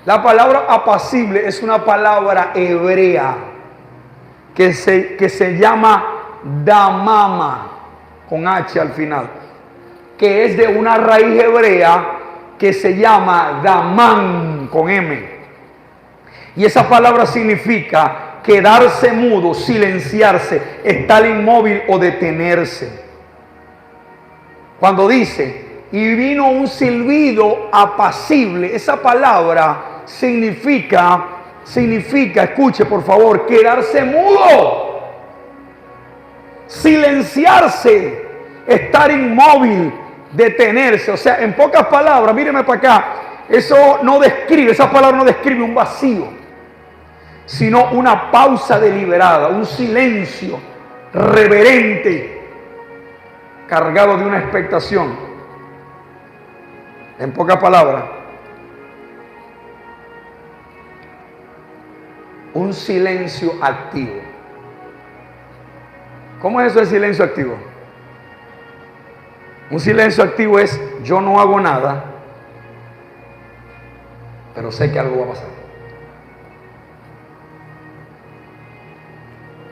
La palabra apacible es una palabra hebrea que se llama damama, con H al final, que es de una raíz hebrea que se llama damán, con M. Y esa palabra significa quedarse mudo, silenciarse, estar inmóvil o detenerse. Cuando dice, y vino un silbido apacible, esa palabra significa, escuche por favor, quedarse mudo, silenciarse, estar inmóvil, detenerse. O sea, en pocas palabras, míreme para acá, eso no describe, esa palabra no describe un vacío, sino una pausa deliberada, un silencio reverente, cargado de una expectación. En pocas palabras, un silencio activo. ¿Cómo es eso de silencio activo? Un silencio activo es, yo no hago nada, pero sé que algo va a pasar.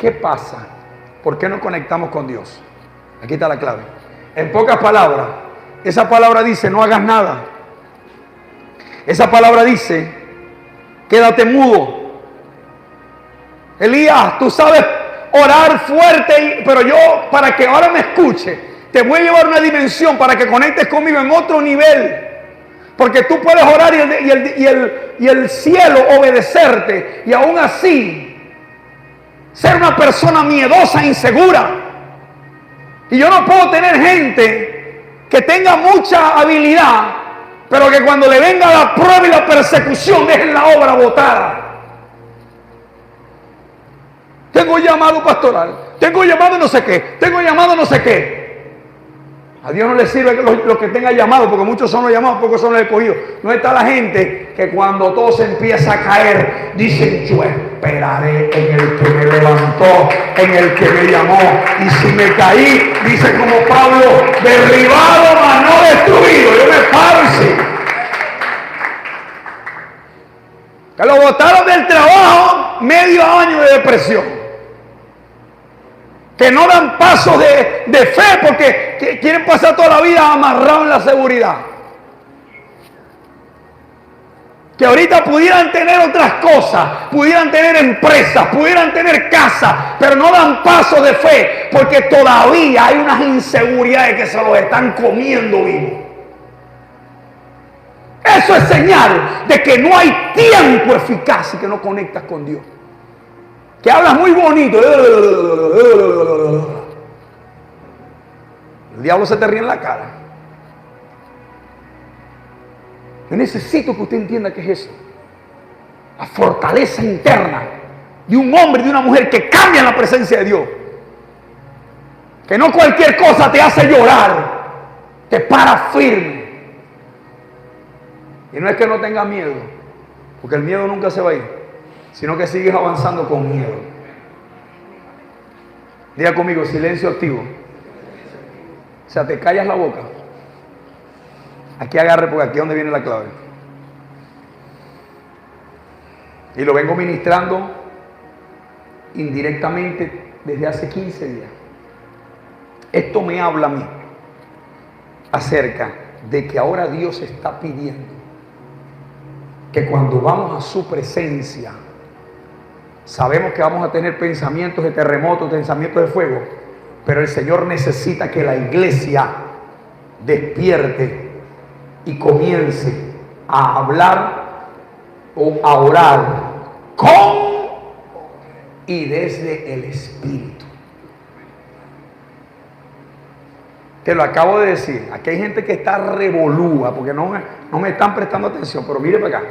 ¿Qué pasa? ¿Por qué no conectamos con Dios? Aquí está la clave. En pocas palabras, esa palabra dice, no hagas nada. Esa palabra dice, quédate mudo. Elías, tú sabes orar fuerte, pero yo, para que ahora me escuche, te voy a llevar una dimensión para que conectes conmigo en otro nivel. Porque tú puedes orar y el cielo obedecerte, y aún así ser una persona miedosa, insegura. Y yo no puedo tener gente que tenga mucha habilidad, pero que cuando le venga la prueba y la persecución dejen la obra botada. Tengo llamado pastoral, tengo llamado no sé qué, tengo llamado no sé qué. A Dios no le sirve que los que tengan llamado, porque muchos son los llamados, pocos son los escogidos. No está la gente que cuando todo se empieza a caer, dicen, yo esperaré en el que me levantó, en el que me llamó. Y si me caí, dice como Pablo, derribado mas no destruido, yo me paro y sigo. Que lo botaron del trabajo, medio año de depresión. Que no dan pasos de fe porque quieren pasar toda la vida amarrados en la seguridad. Que ahorita pudieran tener otras cosas, pudieran tener empresas, pudieran tener casas, pero no dan pasos de fe porque todavía hay unas inseguridades que se los están comiendo vivos. Eso es señal de que no hay tiempo eficaz y que no conectas con Dios. Que hablas muy bonito. El diablo se te ríe en la cara. Yo necesito que usted entienda qué es eso. La fortaleza interna de un hombre y de una mujer que cambia en la presencia de Dios. Que no cualquier cosa te hace llorar. Te para firme. Y no es que no tengas miedo, porque el miedo nunca se va a ir, sino que sigues avanzando con miedo. Diga conmigo, silencio activo. O sea, te callas la boca. Aquí agarre, porque aquí es donde viene la clave. Y lo vengo ministrando indirectamente desde hace 15 días. Esto me habla a mí acerca de que ahora Dios está pidiendo que cuando vamos a su presencia, sabemos que vamos a tener pensamientos de terremoto, pensamientos de fuego, pero el Señor necesita que la iglesia despierte y comience a hablar o a orar con y desde el Espíritu. Te lo acabo de decir. Aquí hay gente que está revolúa porque no me están prestando atención, pero mire para acá.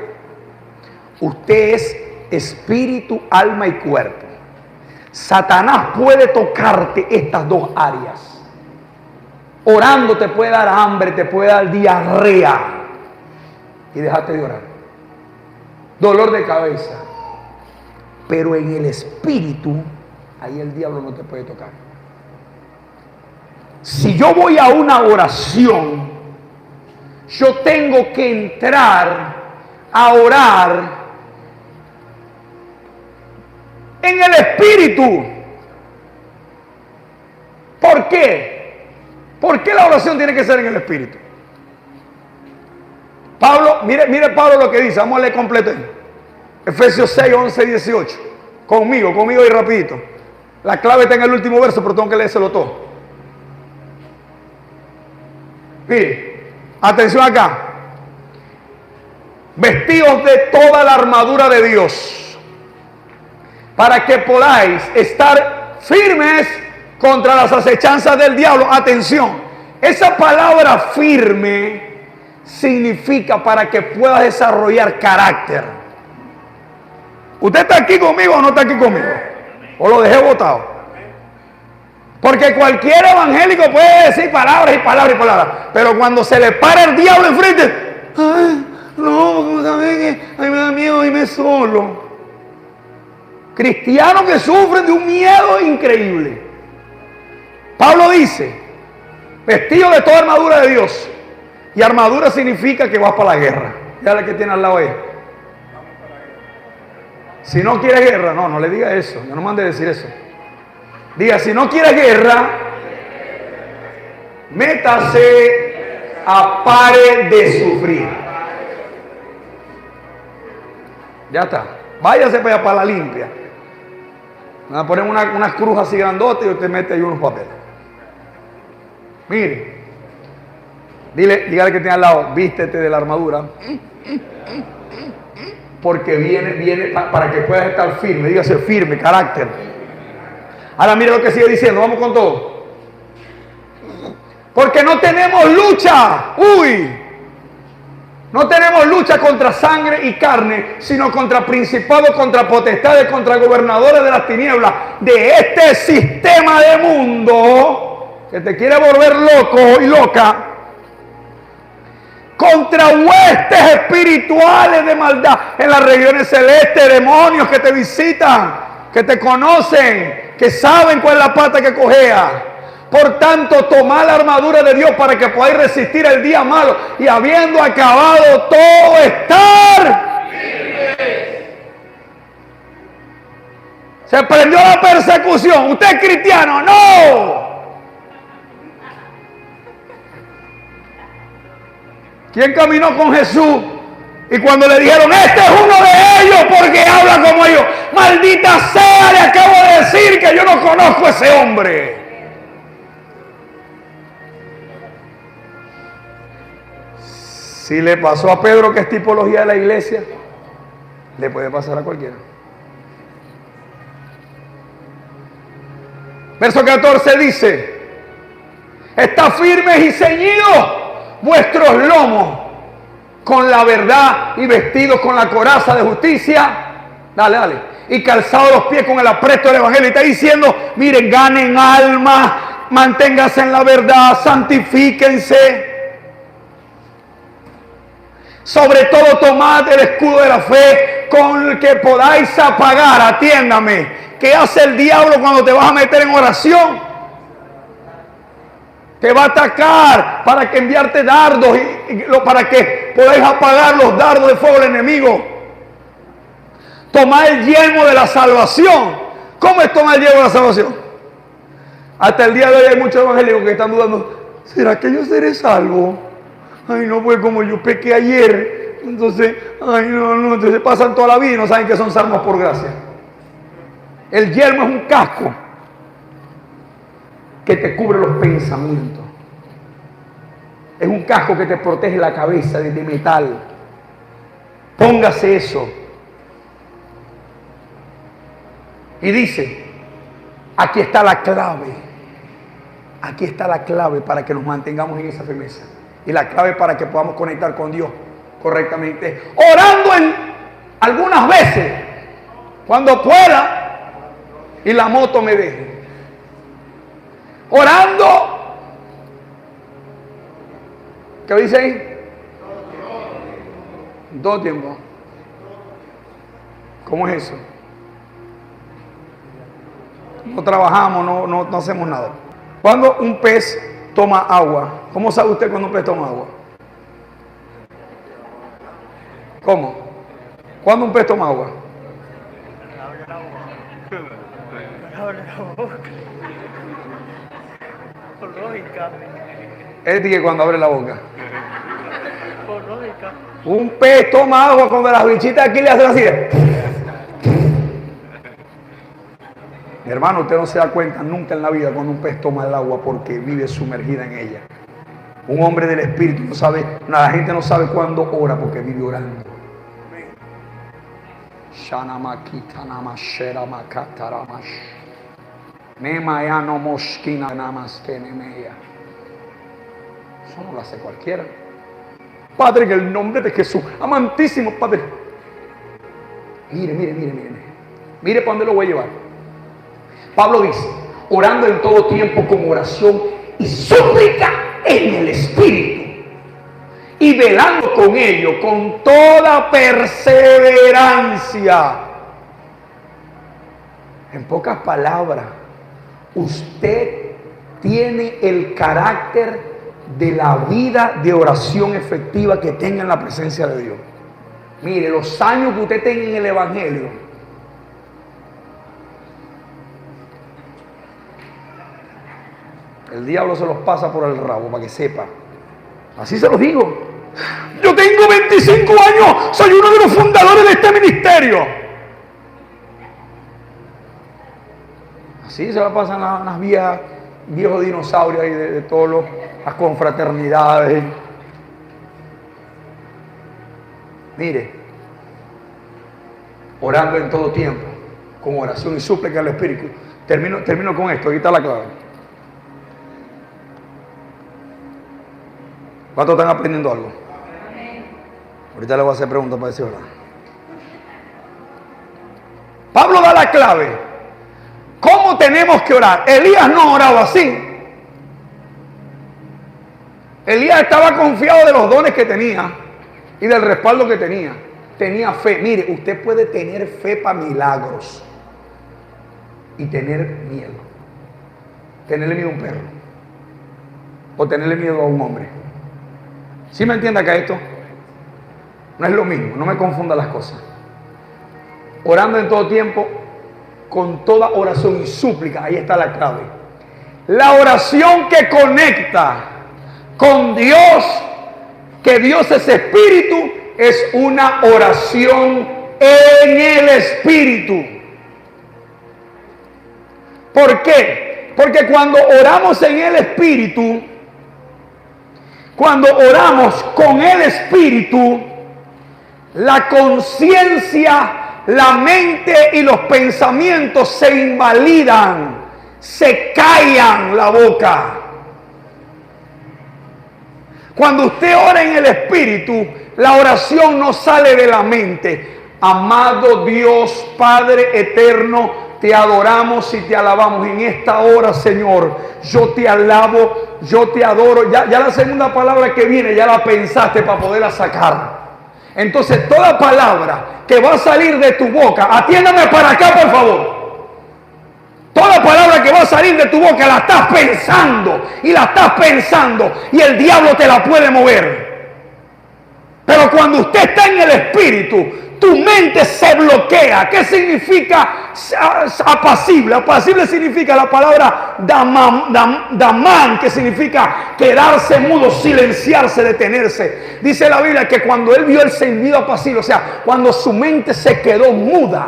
Usted es espíritu, alma y cuerpo. Satanás puede tocarte estas dos áreas. Orando te puede dar hambre, te puede dar diarrea y dejarte de orar. Dolor de cabeza. Pero en el espíritu, ahí el diablo no te puede tocar. Si yo voy a una oración, yo tengo que entrar a orar en el espíritu. ¿Por qué? ¿Por qué la oración tiene que ser en el espíritu? Pablo, mire Pablo lo que dice, vamos a leer completo. Efesios 6, 11 y 18. Conmigo y rapidito. La clave está en el último verso, pero tengo que leérselo todo. Mire, atención acá. Vestidos de toda la armadura de Dios, para que podáis estar firmes contra las acechanzas del diablo. Atención, esa palabra firme significa para que puedas desarrollar carácter. ¿Usted está aquí conmigo o no está aquí conmigo? ¿O lo dejé botado? Porque cualquier evangélico puede decir palabras y palabras y palabras, pero cuando se le para el diablo enfrente, ay, no, como saben que a mí me da miedo irme solo. Cristianos que sufren de un miedo increíble. Pablo dice, vestido de toda armadura de Dios. Y armadura significa que vas para la guerra. Ya la que tiene al lado ahí. Si no quieres guerra, no le diga eso. Yo no mande a decir eso. Diga, si no quieres guerra, métase a pare de sufrir. Ya está. Váyase para la limpia. Van a poner unas crujas así grandotas y usted mete ahí unos papeles. Mire. Dígale que tiene al lado, vístete de la armadura. Porque viene para que puedas estar firme. Dígase firme, carácter. Ahora mire lo que sigue diciendo, vamos con todo. Porque no tenemos lucha. No tenemos lucha contra sangre y carne, sino contra principados, contra potestades, contra gobernadores de las tinieblas, de este sistema de mundo que te quiere volver loco y loca, contra huestes espirituales de maldad en las regiones celestes, demonios que te visitan, que te conocen, que saben cuál es la pata que cojea. Por tanto, tomad la armadura de Dios para que podáis resistir el día malo y habiendo acabado todo, estar firmes. Se prendió la persecución. ¿Usted es cristiano? ¡No! ¿Quién caminó con Jesús? Y cuando le dijeron, este es uno de ellos porque habla como ellos. Maldita sea, le acabo de decir que yo no conozco a ese hombre. Si le pasó a Pedro, que es tipología de la iglesia, le puede pasar a cualquiera. Verso 14 dice, está firmes y ceñidos vuestros lomos con la verdad y vestidos con la coraza de justicia. Dale. Y calzados los pies con el apresto del evangelio. Y está diciendo, miren, ganen alma, manténganse en la verdad, santifíquense. Sobre todo tomad el escudo de la fe con el que podáis apagar, atiéndame, ¿qué hace el diablo cuando te vas a meter en oración? Te va a atacar para que enviarte dardos para que podáis apagar los dardos de fuego del enemigo. Tomad el yelmo de la salvación. ¿Cómo es tomar el yelmo de la salvación? Hasta el día de hoy hay muchos evangélicos que están dudando, ¿será que yo seré salvo? Ay, no, pues como yo pequé ayer, entonces, ay, no, entonces pasan toda la vida y no saben que son salvos por gracia. El yelmo es un casco que te cubre los pensamientos. Es un casco que te protege la cabeza de metal. Póngase eso. Y dice, aquí está la clave. Aquí está la clave para que nos mantengamos en esa firmeza. Y la clave para que podamos conectar con Dios correctamente. Orando algunas veces, cuando pueda, y la moto me deje. Orando. ¿Qué dice ahí? Todo tiempo. ¿Cómo es eso? No trabajamos, no hacemos nada. Cuando un pez toma agua, ¿cómo sabe usted cuando un pez toma agua? ¿Cómo? ¿Cuándo un pez toma agua?
Abre la boca. Por lógica.
Es que cuando abre la boca.
Por lógica.
Un pez toma agua cuando las bichitas aquí le hacen así. Mi hermano, usted no se da cuenta nunca en la vida cuando un pez toma el agua porque vive sumergida en ella. Un hombre del espíritu no sabe, la gente no sabe cuándo ora porque vive orando. Eso no lo hace cualquiera. Padre, en el nombre de Jesús, amantísimo Padre. Mire para dónde lo voy a llevar. Pablo dice, orando en todo tiempo con oración y súplica en el Espíritu, y velando con ello con toda perseverancia. En pocas palabras, usted tiene el carácter de la vida de oración efectiva que tenga en la presencia de Dios. Mire, los años que usted tenga en el Evangelio, el diablo se los pasa por el rabo para que sepa. Así se los digo. Yo tengo 25 años, soy uno de los fundadores de este ministerio. Así se la pasan las vías, viejos dinosaurios ahí de todas las confraternidades. Mire, orando en todo tiempo, con oración y súplica al Espíritu. Termino con esto, aquí está la clave. ¿Cuántos están aprendiendo algo? Ahorita le voy a hacer preguntas para decir verdad. Pablo da la clave. ¿Cómo tenemos que orar? Elías no oraba así. Elías estaba confiado de los dones que tenía y del respaldo que tenía. Tenía fe. Mire, usted puede tener fe para milagros y tener miedo. Tenerle miedo a un perro o tenerle miedo a un hombre. ¿Sí me entiende acá esto? No es lo mismo, no me confunda las cosas. Orando en todo tiempo, con toda oración y súplica, ahí está la clave. La oración que conecta con Dios, que Dios es espíritu, es una oración en el espíritu. ¿Por qué? Porque cuando oramos en el espíritu, cuando oramos con el Espíritu, la conciencia, la mente y los pensamientos se invalidan, se callan la boca. Cuando usted ora en el Espíritu, la oración no sale de la mente. Amado Dios, Padre eterno, te adoramos y te alabamos en esta hora, Señor. Yo te alabo, yo te adoro. Ya la segunda palabra que viene, ya la pensaste para poderla sacar. Entonces toda palabra que va a salir de tu boca, atiéndame para acá por favor. Toda palabra que va a salir de tu boca la estás pensando y la estás pensando y el diablo te la puede mover. Pero cuando usted está en el Espíritu, tu mente se bloquea. ¿Qué significa apacible? Apacible significa la palabra damán, que significa quedarse mudo, silenciarse, detenerse. Dice la Biblia que cuando él vio el silbido apacible, o sea, cuando su mente se quedó muda,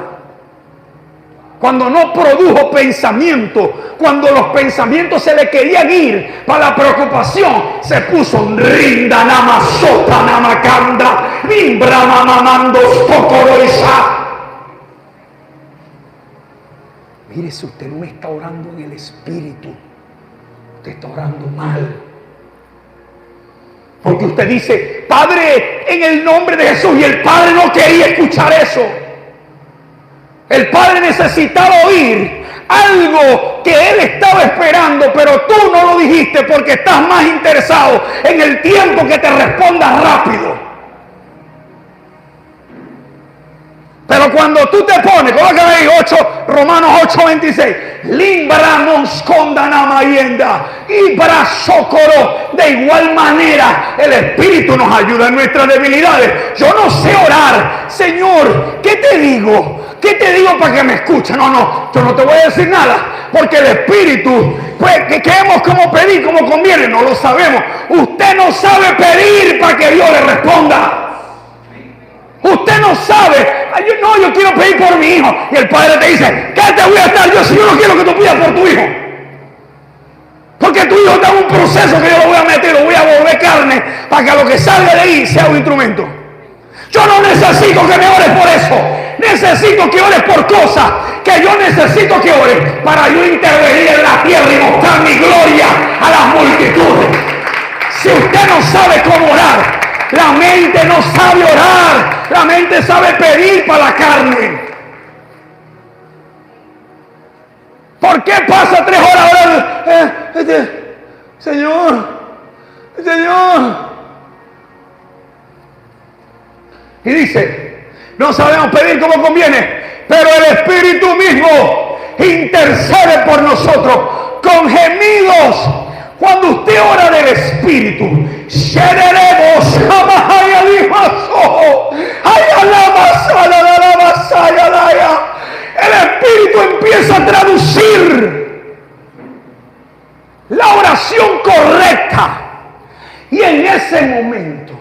cuando no produjo pensamiento, cuando los pensamientos se le querían ir para la preocupación, se puso rinda nama sota nama kanda mimbra mamamando tocoroisa. Mire, si usted no está orando en el Espíritu, usted está orando mal. Porque usted dice, Padre, en el nombre de Jesús, y el Padre no quería escuchar eso. El Padre necesitaba oír algo que Él estaba esperando, pero tú no lo dijiste porque estás más interesado en el tiempo que te responda rápido. Pero cuando tú te pones, colócame ahí, Romanos 8:26, Limbramos condanamayenda y brasocoro. De igual manera, el Espíritu nos ayuda en nuestras debilidades. Yo no sé orar, Señor, ¿qué te digo? ¿Qué te digo para que me escuche? No, yo no te voy a decir nada, porque el Espíritu, pues, que queremos como pedir, como conviene, no lo sabemos. Usted no sabe pedir para que Dios le responda. Usted no sabe, yo quiero pedir por mi hijo. Y el Padre te dice, ¿qué te voy a estar yo si yo no quiero que tú pidas por tu hijo? Porque tu hijo está en un proceso que yo lo voy a meter, lo voy a volver carne, para que lo que salga de ahí sea un instrumento. Yo no necesito que me ores por eso. Necesito que ores por cosas que yo necesito que ores para yo intervenir en la tierra y mostrar mi gloria a las multitudes. Si usted no sabe cómo orar, la mente no sabe orar, la mente sabe pedir para la carne. ¿Por qué pasa 3 horas orando? Señor. Y dice, no sabemos pedir como conviene, pero el Espíritu mismo intercede por nosotros con gemidos. Cuando usted ora del Espíritu, el Espíritu empieza a traducir la oración correcta. Y en ese momento,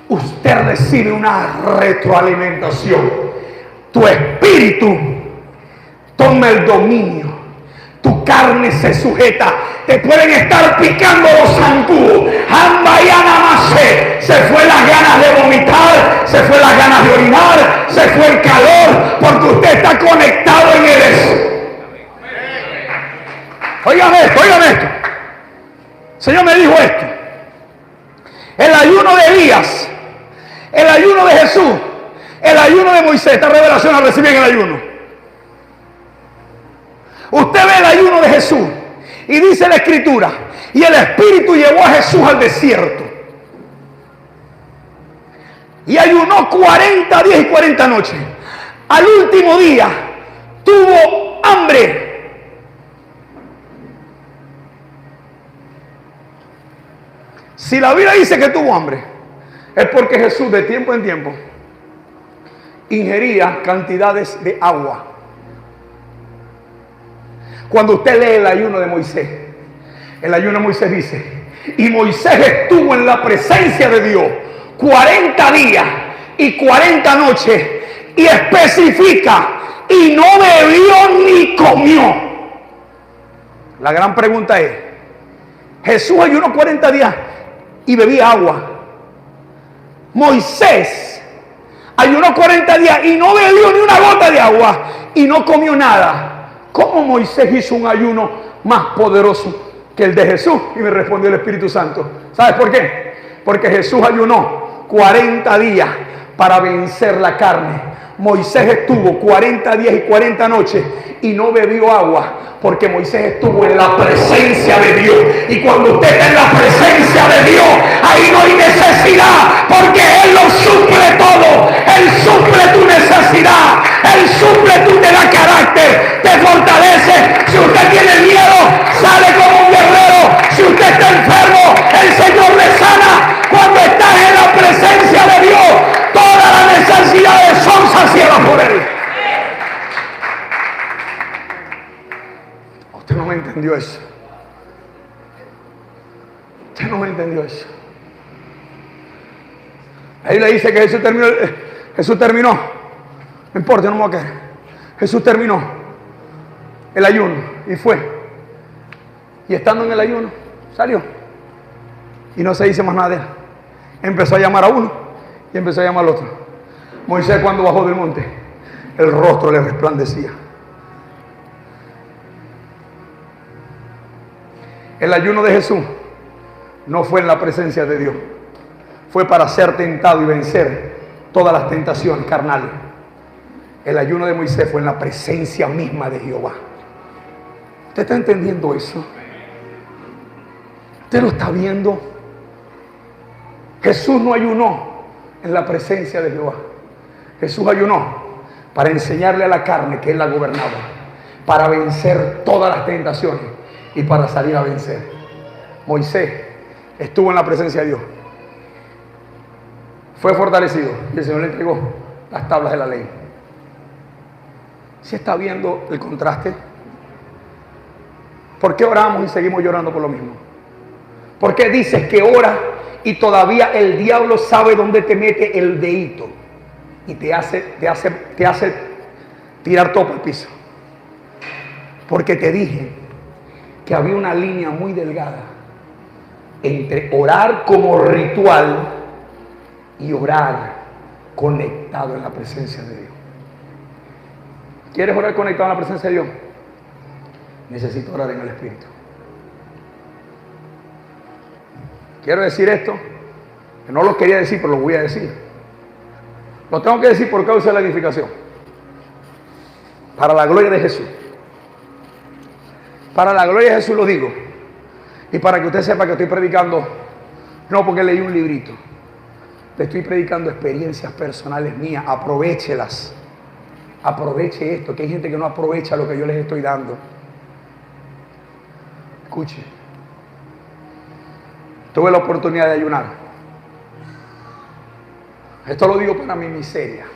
usted recibe una retroalimentación. Tu espíritu toma el dominio. Tu carne se sujeta. Te pueden estar picando los zancudos. Se fue las ganas de vomitar, se fue las ganas de orinar, se fue el calor, porque usted está conectado en el Espíritu. Óigame esto. El Señor me dijo esto. El ayuno de Elías, el ayuno de Jesús, el ayuno de Moisés. Esta revelación la recibí en el ayuno. Usted ve el ayuno de Jesús y dice la Escritura, y el Espíritu llevó a Jesús al desierto y ayunó 40 días y 40 noches. Al último día tuvo hambre. Si la Biblia dice que tuvo hambre, es porque Jesús de tiempo en tiempo ingería cantidades de agua. Cuando usted lee el ayuno de Moisés, el ayuno de Moisés dice, y Moisés estuvo en la presencia de Dios 40 días y 40 noches, y especifica, y no bebió ni comió. La gran pregunta es, Jesús ayunó 40 días y bebía agua. Moisés ayunó 40 días y no bebió ni una gota de agua y no comió nada. ¿Cómo Moisés hizo un ayuno más poderoso que el de Jesús? Y me respondió el Espíritu Santo. ¿Sabes por qué? Porque Jesús ayunó 40 días para vencer la carne. Moisés estuvo 40 días y 40 noches y no bebió agua, porque Moisés estuvo en la presencia de Dios. Y cuando usted está en la presencia de Dios, ahí no hay necesidad, porque Él lo suple todo. Él suple tu necesidad, Él suple tu, te da carácter, te fortalece. Si usted tiene miedo, sale como un guerrero. Si usted está enfermo, el Señor le sana. Cuando estás en la presencia de Dios, todas las necesidades son saciadas por Él. Usted no me entendió eso. Usted no me entendió eso. Ahí le dice que Jesús terminó. Jesús terminó. No importa, no me voy a quedar. Jesús terminó el ayuno y fue. Y estando en el ayuno, salió. Y no se dice más nada de él. Empezó a llamar a uno y empezó a llamar al otro. Moisés, cuando bajó del monte, el rostro le resplandecía. El ayuno de Jesús no fue en la presencia de Dios. Fue para ser tentado y vencer todas las tentaciones carnales. El ayuno de Moisés fue en la presencia misma de Jehová. ¿Usted está entendiendo eso? ¿Usted lo está viendo? Jesús no ayunó en la presencia de Jehová. Jesús ayunó para enseñarle a la carne que Él la gobernaba, para vencer todas las tentaciones y para salir a vencer. Moisés estuvo en la presencia de Dios, fue fortalecido y el Señor le entregó las tablas de la ley. ¿Sí está viendo el contraste? ¿Por qué oramos y seguimos llorando por lo mismo? ¿Por qué dices que oras y todavía el diablo sabe dónde te mete el dedito y te hace tirar todo por el piso? Porque te dije que había una línea muy delgada entre orar como ritual y orar conectado en la presencia de Dios. ¿Quieres orar conectado en la presencia de Dios? Necesito orar en el Espíritu. Quiero decir esto, que no lo quería decir, pero lo voy a decir. Lo tengo que decir por causa de la edificación. Para la gloria de Jesús. Para la gloria de Jesús lo digo. Y para que usted sepa que estoy predicando, no porque leí un librito. Le estoy predicando experiencias personales mías. Aprovéchelas. Aproveche esto, que hay gente que no aprovecha lo que yo les estoy dando. Escuche. Tuve la oportunidad de ayunar. Esto lo digo para mi miseria.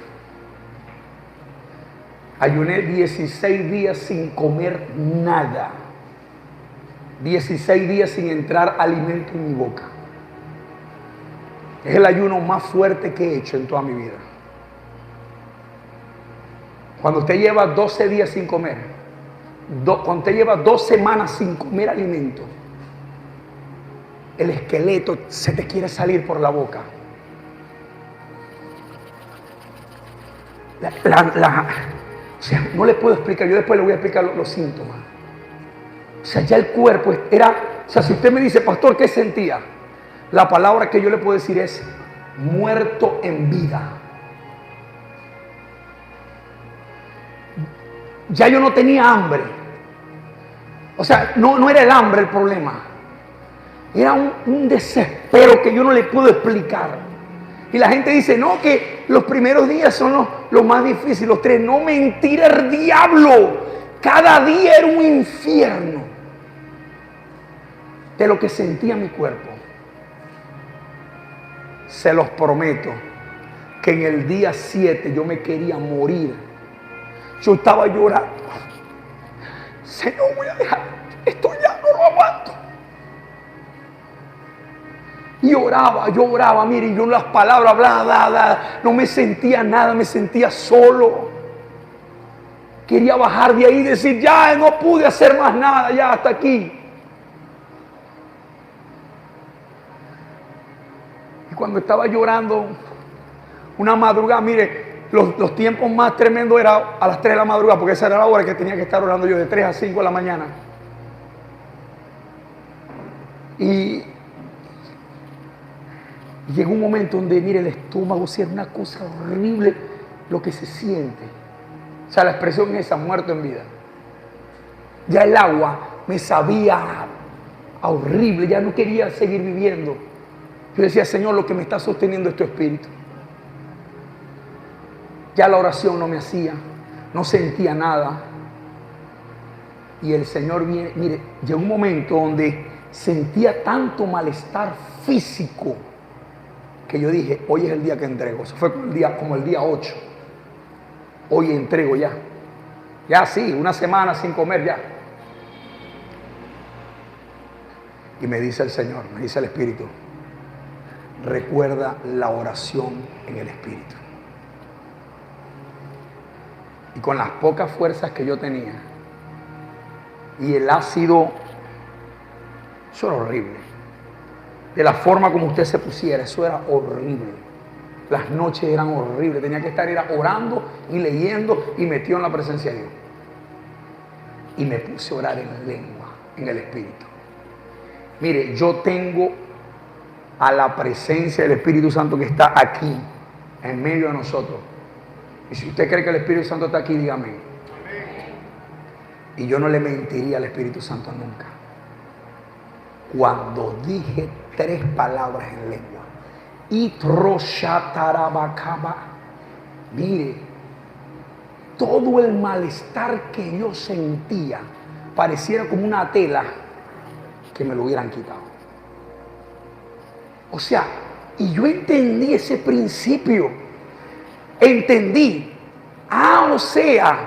Ayuné 16 días sin comer nada. 16 días sin entrar alimento en mi boca. Es el ayuno más fuerte que he hecho en toda mi vida. Cuando usted lleva 12 días sin comer, cuando usted lleva 2 semanas sin comer alimento, el esqueleto se te quiere salir por la boca. O sea, no le puedo explicar, yo después le voy a explicar los síntomas. O sea, ya el cuerpo era, o sea, si usted me dice, pastor, ¿qué sentía? La palabra que yo le puedo decir es muerto en vida. Ya yo no tenía hambre. O sea, no era el hambre el problema. Era un desespero que yo no le puedo explicar. Y la gente dice, no, que los primeros días son los más difíciles, los 3. No, mentira, el diablo. Cada día era un infierno de lo que sentía mi cuerpo. Se los prometo que en el día 7 yo me quería morir. Yo estaba llorando. Señor, voy a dejar. Esto ya no lo aguanto. Y yo oraba, mire, yo las palabras, bla, bla, bla, no me sentía nada, me sentía solo. Quería bajar de ahí y decir, ya no pude hacer más nada, ya hasta aquí. Y cuando estaba llorando, una madrugada, mire, los tiempos más tremendos eran a las 3 de la madrugada, porque esa era la hora que tenía que estar orando yo, de 3 a 5 de la mañana. Y llegó un momento donde, mire, el estómago, si era una cosa horrible. lo que se siente. O sea, la expresión es esa, muerto en vida. Ya el agua me sabía horrible, ya no quería seguir viviendo. Yo decía, Señor, lo que me está sosteniendo es tu Espíritu. Ya la oración no me hacía, no sentía nada. Y el Señor viene, mire, llegó un momento donde sentía tanto malestar físico que yo dije, hoy es el día que entrego. Eso fue como el día 8. Hoy entrego ya. Ya sí, una semana sin comer ya. Y me dice el Señor, me dice el Espíritu, recuerda la oración en el Espíritu. Y con las pocas fuerzas que yo tenía, y el ácido, eso era horrible. De la forma como usted se pusiera, eso era horrible. Las noches eran horribles, tenía que estar orando y leyendo y metido en la presencia de Dios. Y me puse a orar en lengua, en el Espíritu. Mire, yo tengo a la presencia del Espíritu Santo que está aquí, en medio de nosotros. Y si usted cree que el Espíritu Santo está aquí, dígame. Y yo no le mentiría al Espíritu Santo nunca. Cuando dije 3 palabras en lengua, Itroshatarabakaba, mire, todo el malestar que yo sentía pareciera como una tela que me lo hubieran quitado. O sea, y yo entendí ese principio. Entendí. O sea,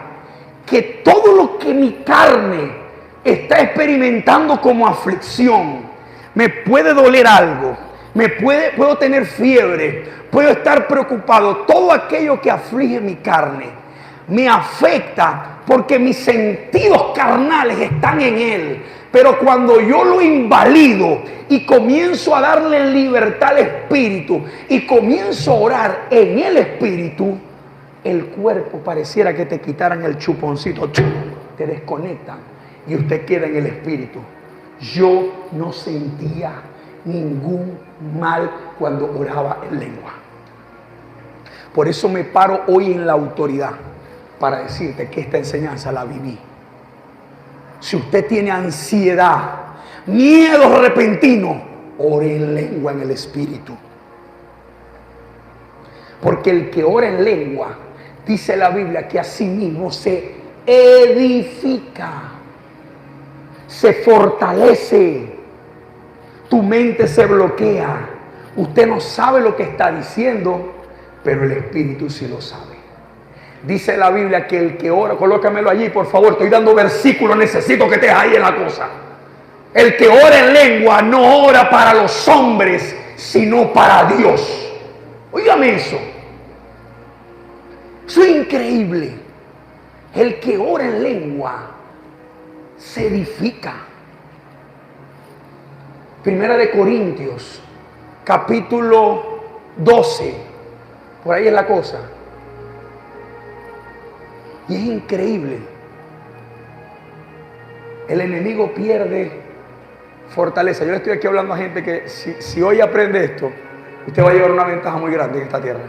que todo lo que mi carne está experimentando como aflicción, me puede doler algo, puedo tener fiebre, puedo estar preocupado, todo aquello que aflige mi carne, me afecta porque mis sentidos carnales están en él. Pero cuando yo lo invalido y comienzo a darle libertad al Espíritu y comienzo a orar en el Espíritu, el cuerpo pareciera que te quitaran el chuponcito, te desconectan y usted queda en el Espíritu. Yo no sentía ningún mal cuando oraba en lengua. Por eso me paro hoy en la autoridad para decirte que esta enseñanza la viví. Si usted tiene ansiedad, miedo repentino, ore en lengua en el Espíritu. Porque el que ora en lengua, dice la Biblia, que a sí mismo se edifica, se fortalece, tu mente se bloquea. Usted no sabe lo que está diciendo, pero el Espíritu sí lo sabe. Dice la Biblia que el que ora, colócamelo allí por favor, estoy dando versículos, necesito que estés ahí en la cosa. El que ora en lengua no ora para los hombres, sino para Dios. Óigame eso. Eso es increíble. El que ora en lengua se edifica. Primera de Corintios, capítulo 12. Por ahí es la cosa. Y es increíble. El enemigo pierde fortaleza. Yo le estoy aquí hablando a gente que si hoy aprende esto, usted va a llevar una ventaja muy grande en esta tierra.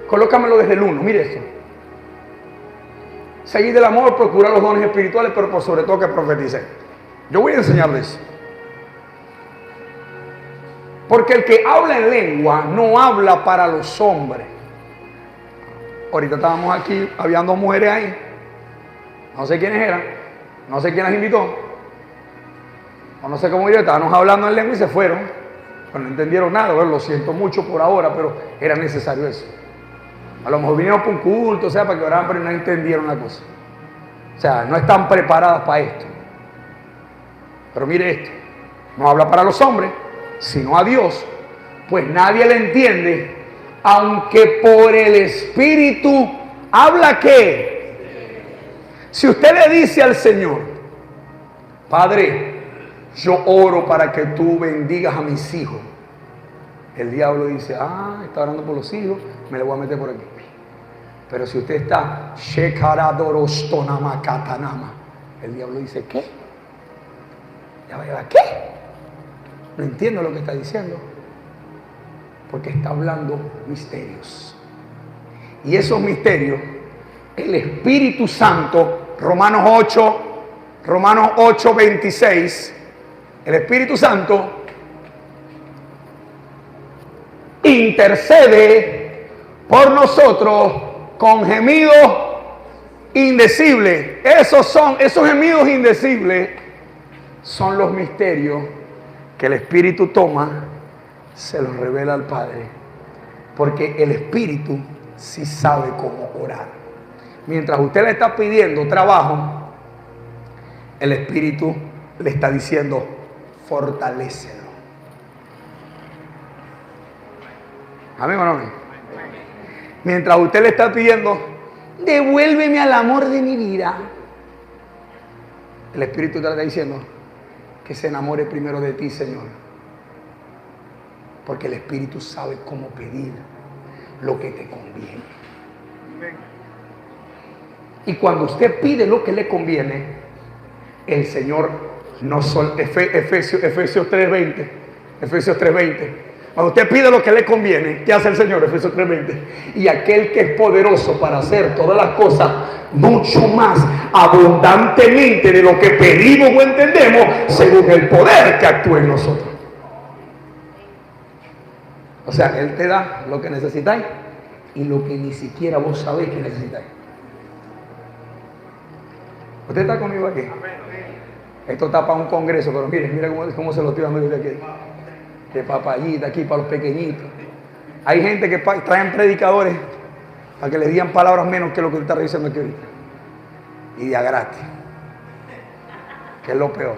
Colócamelo desde el 1, mire esto. Seguid del amor, procurar los dones espirituales, pero por sobre todo que profeticen. Yo voy a enseñarles. Porque el que habla en lengua no habla para los hombres. Ahorita estábamos aquí, habían 2 mujeres ahí. No sé quiénes eran, no sé quién las invitó. O no sé cómo yo, estábamos hablando en lengua y se fueron. Pero no entendieron nada, bueno, lo siento mucho por ahora, pero era necesario eso. A lo mejor vinieron por un culto, o sea, para que oraran, pero no entendieron la cosa. O sea, no están preparadas para esto. Pero mire esto, no habla para los hombres, sino a Dios, pues nadie le entiende, aunque por el Espíritu habla ¿qué? Si usted le dice al Señor, Padre, yo oro para que tú bendigas a mis hijos, el diablo dice, está orando por los hijos, me le voy a meter por aquí. Pero si usted está el diablo dice, ¿qué? ¿Qué? No entiendo lo que está diciendo. Porque está hablando misterios. Y esos misterios, el Espíritu Santo, Romanos 8, 26, el Espíritu Santo intercede por nosotros con gemidos indecibles. Esos gemidos indecibles son los misterios que el Espíritu toma, se los revela al Padre, porque el Espíritu sí sabe cómo orar. Mientras usted le está pidiendo trabajo, el Espíritu le está diciendo, fortalécelo. ¿Amén o no? Mientras usted le está pidiendo, devuélveme al amor de mi vida, el Espíritu te está diciendo que se enamore primero de ti, Señor. Porque el Espíritu sabe cómo pedir lo que te conviene. Y cuando usted pide lo que le conviene, el Señor no solo, Efesios 3:20. Cuando usted pide lo que le conviene, ¿qué hace el Señor? Efesios 3:20. Y aquel que es poderoso para hacer todas las cosas mucho más abundantemente de lo que pedimos o entendemos, según el poder que actúa en nosotros. O sea, Él te da lo que necesitáis y lo que ni siquiera vos sabéis que necesitáis. ¿Usted está conmigo aquí? Esto está para un congreso, pero mira cómo se lo estoy dando desde aquí. Que papayita aquí para los pequeñitos. Hay gente que traen predicadores para que les digan palabras menos que lo que usted está diciendo aquí ahorita. Y de a gratis. Que es lo peor.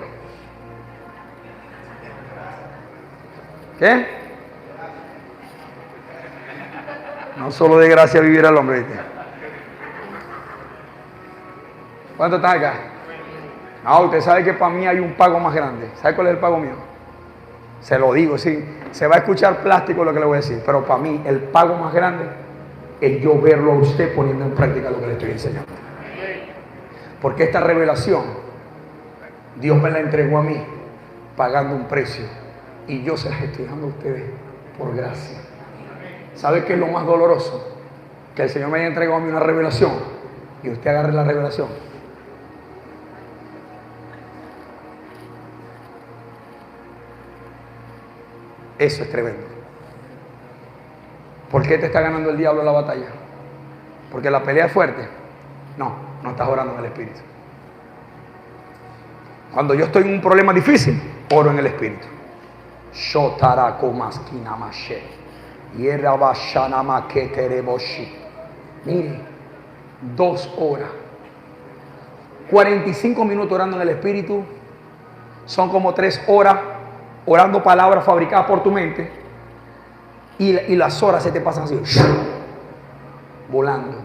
¿Qué? No solo de gracia vivir al hombre, ¿viste? ¿Cuánto están acá? No, usted sabe que para mí hay un pago más grande. ¿Sabe cuál es el pago mío? Se lo digo, sí. Se va a escuchar plástico lo que le voy a decir, pero para mí el pago más grande es yo verlo a usted poniendo en práctica lo que le estoy enseñando. Porque esta revelación, Dios me la entregó a mí pagando un precio y yo se las estoy dando a ustedes por gracia. ¿Sabe qué es lo más doloroso? Que el Señor me haya entregado a mí una revelación y usted agarre la revelación. Eso es tremendo. ¿Por qué te está ganando el diablo la batalla? ¿Porque la pelea es fuerte? No estás orando en el Espíritu. Cuando yo estoy en un problema difícil, oro en el Espíritu. Mire, 2 horas, 45 minutos orando en el Espíritu, son como 3 horas orando palabras fabricadas por tu mente, y las horas se te pasan así, volando,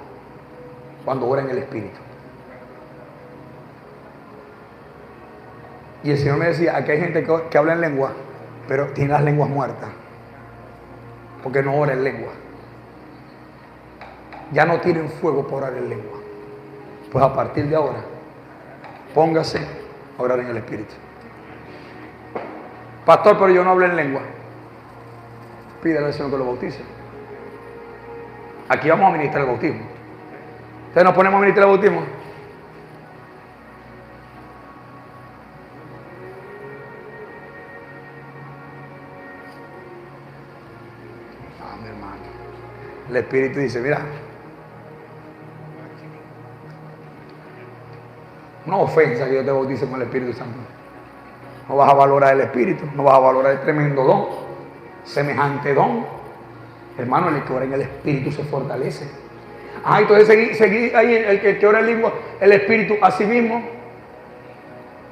cuando ora en el Espíritu. Y el Señor me decía, aquí hay gente que habla en lengua, pero tiene las lenguas muertas, porque no ora en lengua. Ya no tienen fuego por orar en lengua. Pues a partir de ahora, póngase a orar en el Espíritu. Pastor, pero yo no hablo en lengua. Pídele al Señor que lo bautice. Aquí vamos a ministrar el bautismo. Entonces nos ponemos a ministrar el bautismo. Ah, mi hermano. El Espíritu dice, mira, una ofensa que yo te bautice con el Espíritu Santo. No vas a valorar el Espíritu, no vas a valorar el tremendo don, semejante don. Hermano, el que ora en el Espíritu se fortalece. Entonces seguí ahí, el que ora en lengua, el Espíritu a sí mismo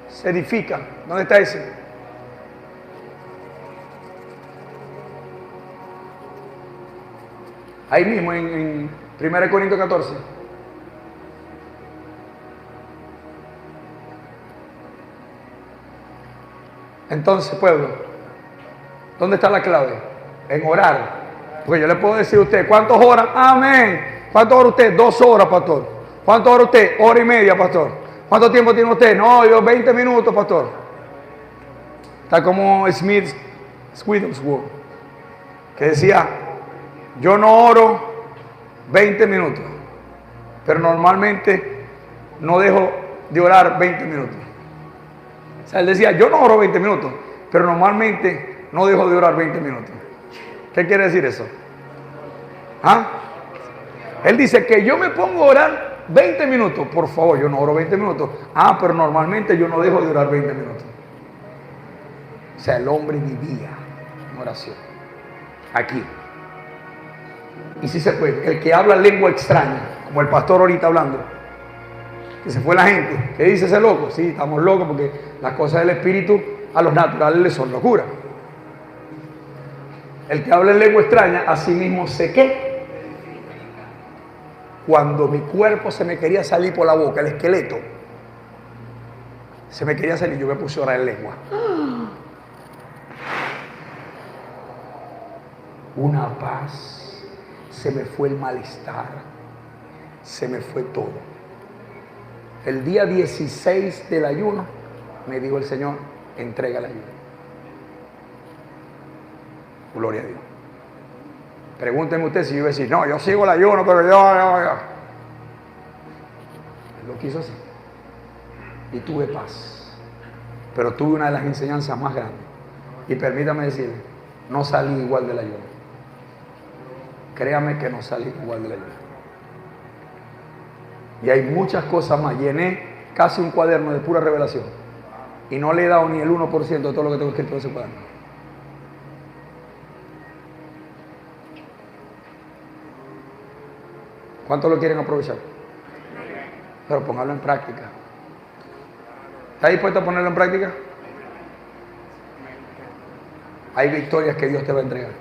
se edifica. ¿Dónde está ese? Ahí mismo en 1 Corintios 14. Entonces, pueblo, ¿dónde está la clave? En orar. Porque yo le puedo decir a usted, ¿cuántos horas? Amén. ¿Cuánto ora usted? 2 horas, pastor. ¿Cuánto ora usted? 1 hora y media, pastor. ¿Cuánto tiempo tiene usted? No, yo 20 minutos, pastor. Está como Smith Wigglesworth. que decía, yo no oro 20 minutos, pero normalmente no dejo de orar 20 minutos. O sea, él decía, yo no oro 20 minutos, pero normalmente no dejo de orar 20 minutos. ¿Qué quiere decir eso? ¿Ah? Él dice que yo me pongo a orar 20 minutos. Por favor, yo no oro 20 minutos. Ah, pero normalmente yo no dejo de orar 20 minutos. O sea, el hombre vivía en oración. Aquí. Y si se puede, el que habla lengua extraña, como el pastor ahorita hablando, que se fue la gente, ¿qué dice ese loco? Sí, estamos locos porque las cosas del espíritu a los naturales les son locura. El que habla en lengua extraña, a sí mismo se qué. Cuando mi cuerpo se me quería salir por la boca, el esqueleto, se me quería salir, yo me puse a orar en lengua. Una paz, se me fue el malestar, se me fue todo. El día 16 del ayuno, me dijo el Señor, entrega el ayuno. Gloria a Dios. Pregúntenme ustedes si yo iba a decir, no, yo sigo el ayuno, pero yo. Él lo quiso así. Y tuve paz. Pero tuve una de las enseñanzas más grandes. Y permítame decirle, no salí igual del ayuno. Créame que no salí igual del ayuno. Y hay muchas cosas más. Llené casi un cuaderno de pura revelación. Y no le he dado ni el 1% de todo lo que tengo escrito en ese cuaderno. ¿Cuántos lo quieren aprovechar? Pero póngalo en práctica. ¿Está dispuesto a ponerlo en práctica? Hay victorias que Dios te va a entregar.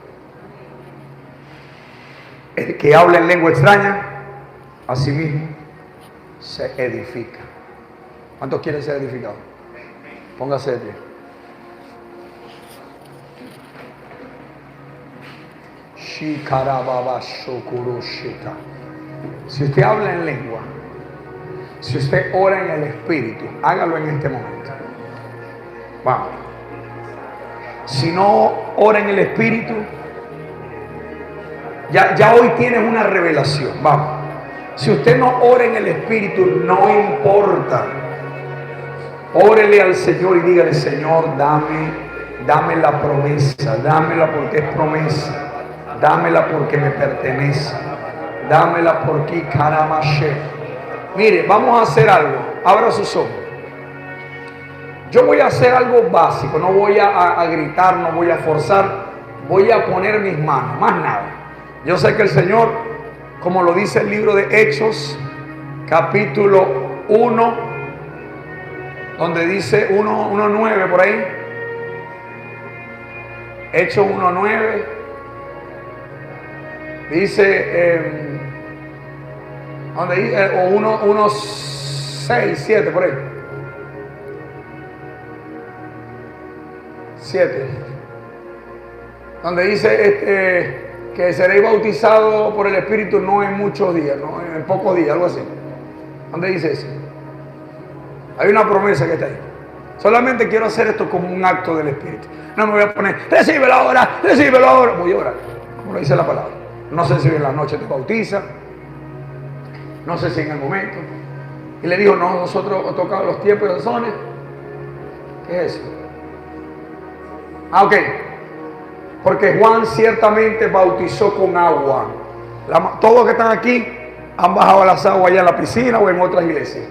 El que habla en lengua extraña, a sí mismo se edifica. ¿Cuántos quieren ser edificados? Póngase de pie. Si usted habla en lengua, si usted ora en el Espíritu, hágalo en este momento. Vamos. Si no ora en el Espíritu, ya hoy tienes una revelación. Vamos. Si usted no ora en el Espíritu, no importa. Órele al Señor y dígale, Señor, dame la promesa, dámela porque es promesa, dámela porque me pertenece, dámela porque Karamashe. Mire, vamos a hacer algo. Abra sus ojos. Yo voy a hacer algo básico, no voy a gritar, no voy a forzar, voy a poner mis manos, más nada. Yo sé que el Señor, como lo dice el libro de Hechos, capítulo 1, donde dice 1:9 por ahí, Hechos 1:9, dice, donde dice, o 1:6, 7 por ahí, 7, donde dice que seréis bautizados por el Espíritu no en muchos días, no en pocos días, algo así. ¿Dónde dice eso? Hay una promesa que está ahí. Solamente quiero hacer esto como un acto del Espíritu. No me voy a poner, recíbelo ahora. Voy a orar, como lo dice la palabra. No sé si en la noche te bautiza, no sé si en el momento. Y le dijo, no, nosotros tocamos los tiempos y los sones. ¿Qué es eso? Ah, ok. Porque Juan ciertamente bautizó con agua. Todos los que están aquí han bajado a las aguas allá en la piscina o en otras iglesias.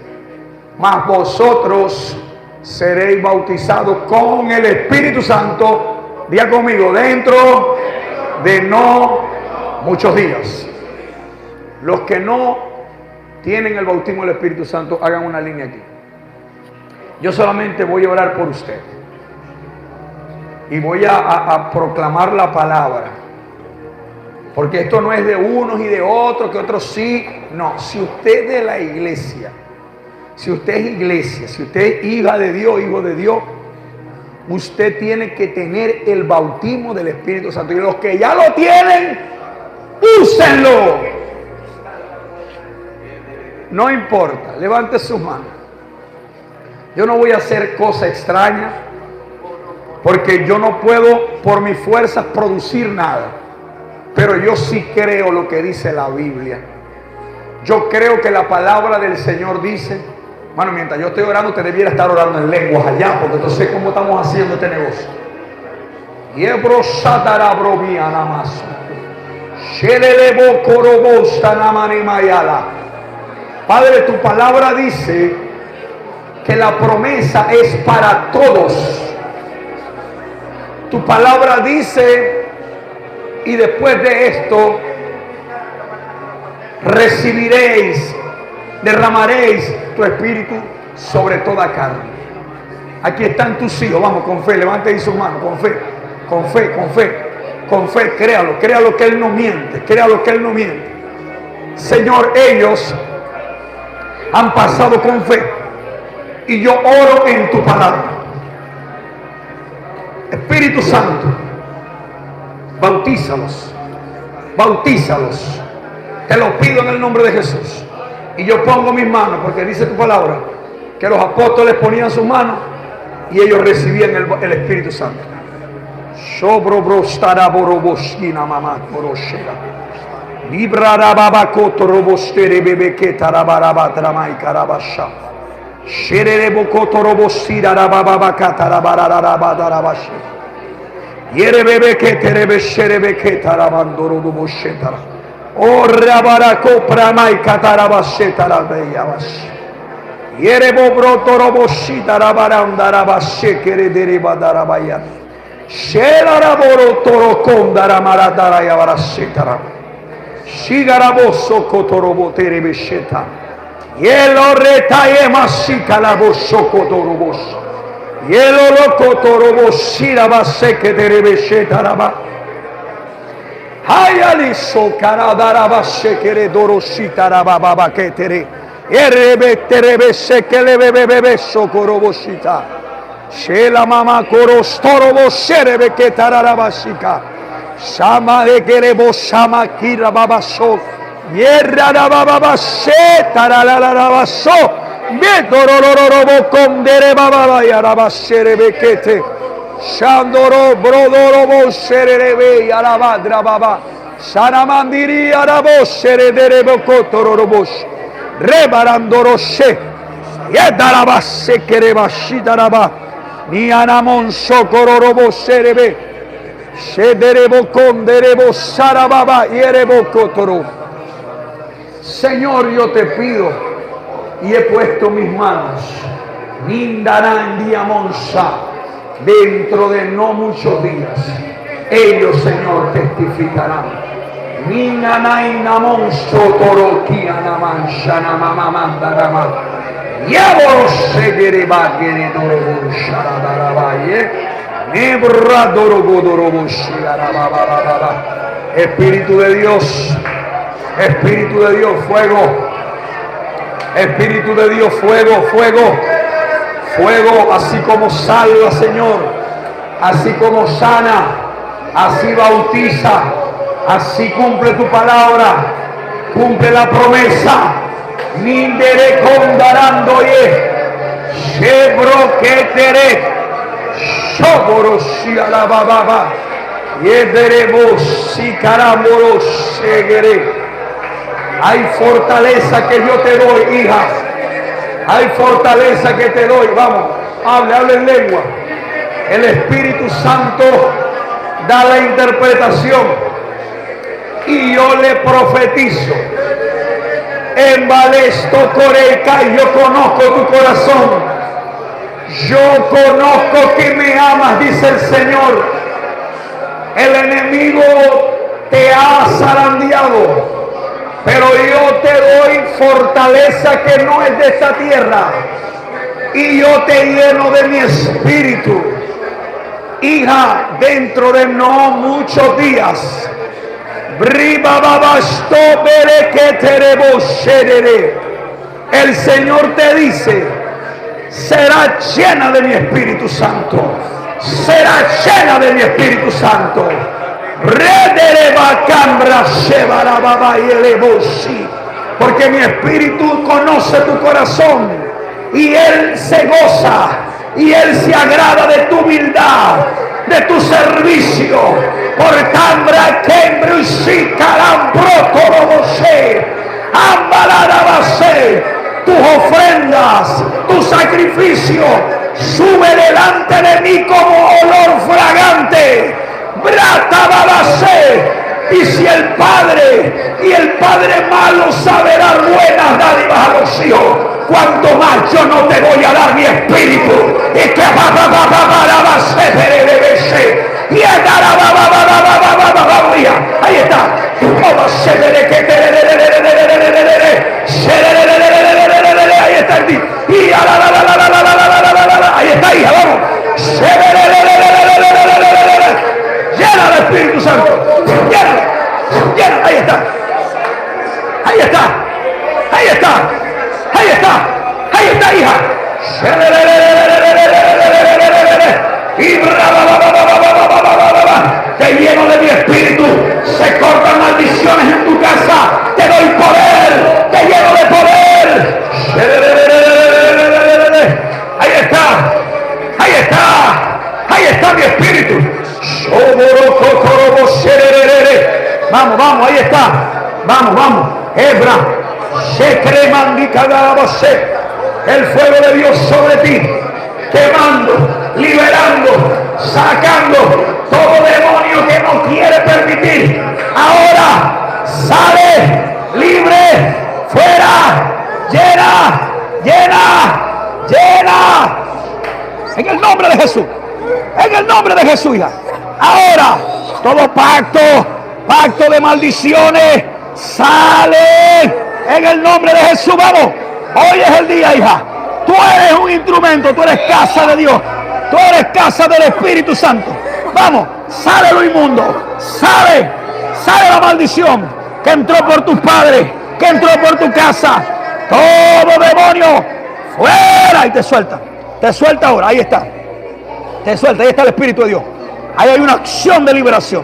Mas vosotros seréis bautizados con el Espíritu Santo. Diga conmigo, dentro de no muchos días. Los que no tienen el bautismo del Espíritu Santo, hagan una línea aquí. Yo solamente voy a orar por usted. Y voy a proclamar la palabra. Porque esto no es de unos y de otros, que otros sí. No, si usted es de la iglesia, si usted es iglesia, si usted es hija de Dios, hijo de Dios, usted tiene que tener el bautismo del Espíritu Santo. Y los que ya lo tienen, úsenlo. No importa, levante sus manos. Yo no voy a hacer cosa extraña, porque yo no puedo por mis fuerzas producir nada. pero yo sí creo lo que dice la Biblia. Yo creo que la palabra del Señor dice, bueno, mientras yo estoy orando, usted debiera estar orando en lenguas allá, porque no sé cómo estamos haciendo este negocio. Padre, tu palabra dice que la promesa es para todos. Tu palabra dice, y después de esto recibiréis, derramaréis tu espíritu sobre toda carne. Aquí están tus hijos, vamos, con fe, levante ahí su mano, con fe, con fe, con fe, con fe, créalo, créalo que Él no miente, créalo que Él no miente. Señor, ellos han pasado con fe y yo oro en tu palabra. Espíritu Santo, bautízalos, bautízalos. Te lo pido en el nombre de Jesús. Y yo pongo mis manos, porque dice tu palabra que los apóstoles ponían sus manos y ellos recibían el Espíritu Santo. Oh, rabaraco pramai catarabasheta rabeyabash. Yerebo brotoroboshita rabarandarabash kerederibadarabaya. Shelaraboro torokondaramaradarayabarashetara. Shigaraboso kotoroboterebesheta. Yelo retayemashika laboshokotorobos. Yelo lokotoroboshira baseketerebesheta raba. Hayaliso karadara shekere doroshita rababa ketere erebeterebe shekele bebebe sokoroboshita shela mama korostorobo sherebe ketarabashika shama de kerebo shama kira babaso yerra baba shetaralabaso medorororobo kondere baba yarabasherebe kete Shandoro brodorobo sherebe yarabadra baba Shanamandiri arabo sherederebo kotororobos Rebarandoroshe Yedarabase kerebashidaraba Nianamon sokororobo sherebe Shederebo konderebo sarababa yerebo kotoro. Señor, yo te pido y he puesto mis manos Nindaran diamonsa. Dentro de no muchos días, ellos, Señor, testificarán. Ninanaina monso torokiana manshana mamamandarama. Yaboro segereba geredoro sharadarabaye. Nebradorogodorobo shigarababababa. Espíritu de Dios, fuego. Espíritu de Dios, fuego, fuego. Fuego, así como salva, Señor, así como sana, así bautiza, así cumple tu palabra, cumple la promesa. Mindere kondarandoye, shebro ketere, shoboro shialababa, yederebo shikaramoro shegere. Hay fortaleza que yo te doy, hija. Hay fortaleza que te doy. Vamos, hable en lengua. El Espíritu Santo da la interpretación y yo le profetizo. En Balesto Coreca, yo conozco tu corazón. Yo conozco que me amas, dice el Señor. El enemigo te ha zarandeado, pero yo te doy fortaleza que no es de esta tierra. Y yo te lleno de mi espíritu. Hija, dentro de no muchos días, el Señor te dice, será llena de mi Espíritu Santo. Será llena de mi Espíritu Santo. Porque mi espíritu conoce tu corazón y Él se goza y Él se agrada de tu humildad, de tu servicio. Por cambra que y si calambro como se ambalarabase, tus ofrendas, tu sacrificio sube delante de mí como olor fragante. Bratababase. Y si el padre malo sabe dar buenas dádivas a los hijos, cuanto más yo no te voy a dar mi espíritu. Y que ahí está. Ahí está el día. Ahí está, hija, vamos. Llena del Espíritu Santo. Llena. Ahí está. Ahí está. Ahí está. Ahí está. Ahí está, hija. Te lleno de mi espíritu. Se cortan maldiciones en tu casa. Te doy poder. Te lleno de poder. Ahí está. Ahí está. Ahí está mi espíritu. Vamos, ahí está. Vamos. Hebra. El fuego de Dios sobre ti, quemando, liberando, sacando todo demonio que no quiere permitir. Ahora sale libre, fuera, llena. En el nombre de Jesús. En el nombre de Jesús, hija. Ahora, todo pacto de maldiciones, sale en el nombre de Jesús. Vamos, hoy es el día, hija. Tú eres un instrumento, tú eres casa de Dios, tú eres casa del Espíritu Santo. Vamos, sale lo inmundo, sale la maldición que entró por tus padres, que entró por tu casa. Todo demonio, fuera, y te suelta ahora. Ahí está. Te suelta, ahí está el Espíritu de Dios. Ahí hay una acción de liberación.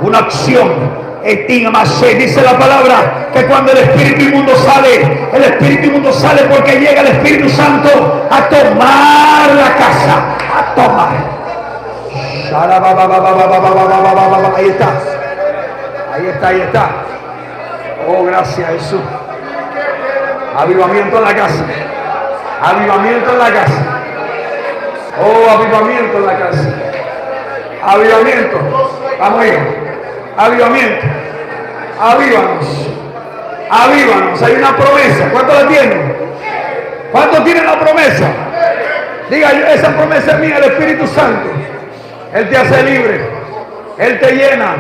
Una acción. Dice la palabra que cuando el espíritu inmundo sale porque llega el Espíritu Santo a tomar la casa. A tomar. Ahí está. Oh, gracias, Jesús. Avivamiento en la casa. Oh, avivamiento en la casa. Avivamiento. Vamos a ir. Avivamiento. Avívanos. Hay una promesa. ¿Cuánto la tienen? ¿Cuánto tienen la promesa? Diga, esa promesa es mía, el Espíritu Santo. Él te hace libre. Él te llena.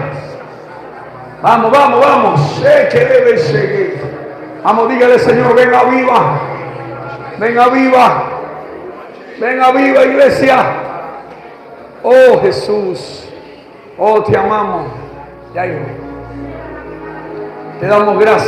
Vamos. Sé que debe seguir. Vamos, dígale, Señor, venga viva, iglesia. Oh, Jesús. Oh, te amamos. Ya, hijo. Te damos gracias.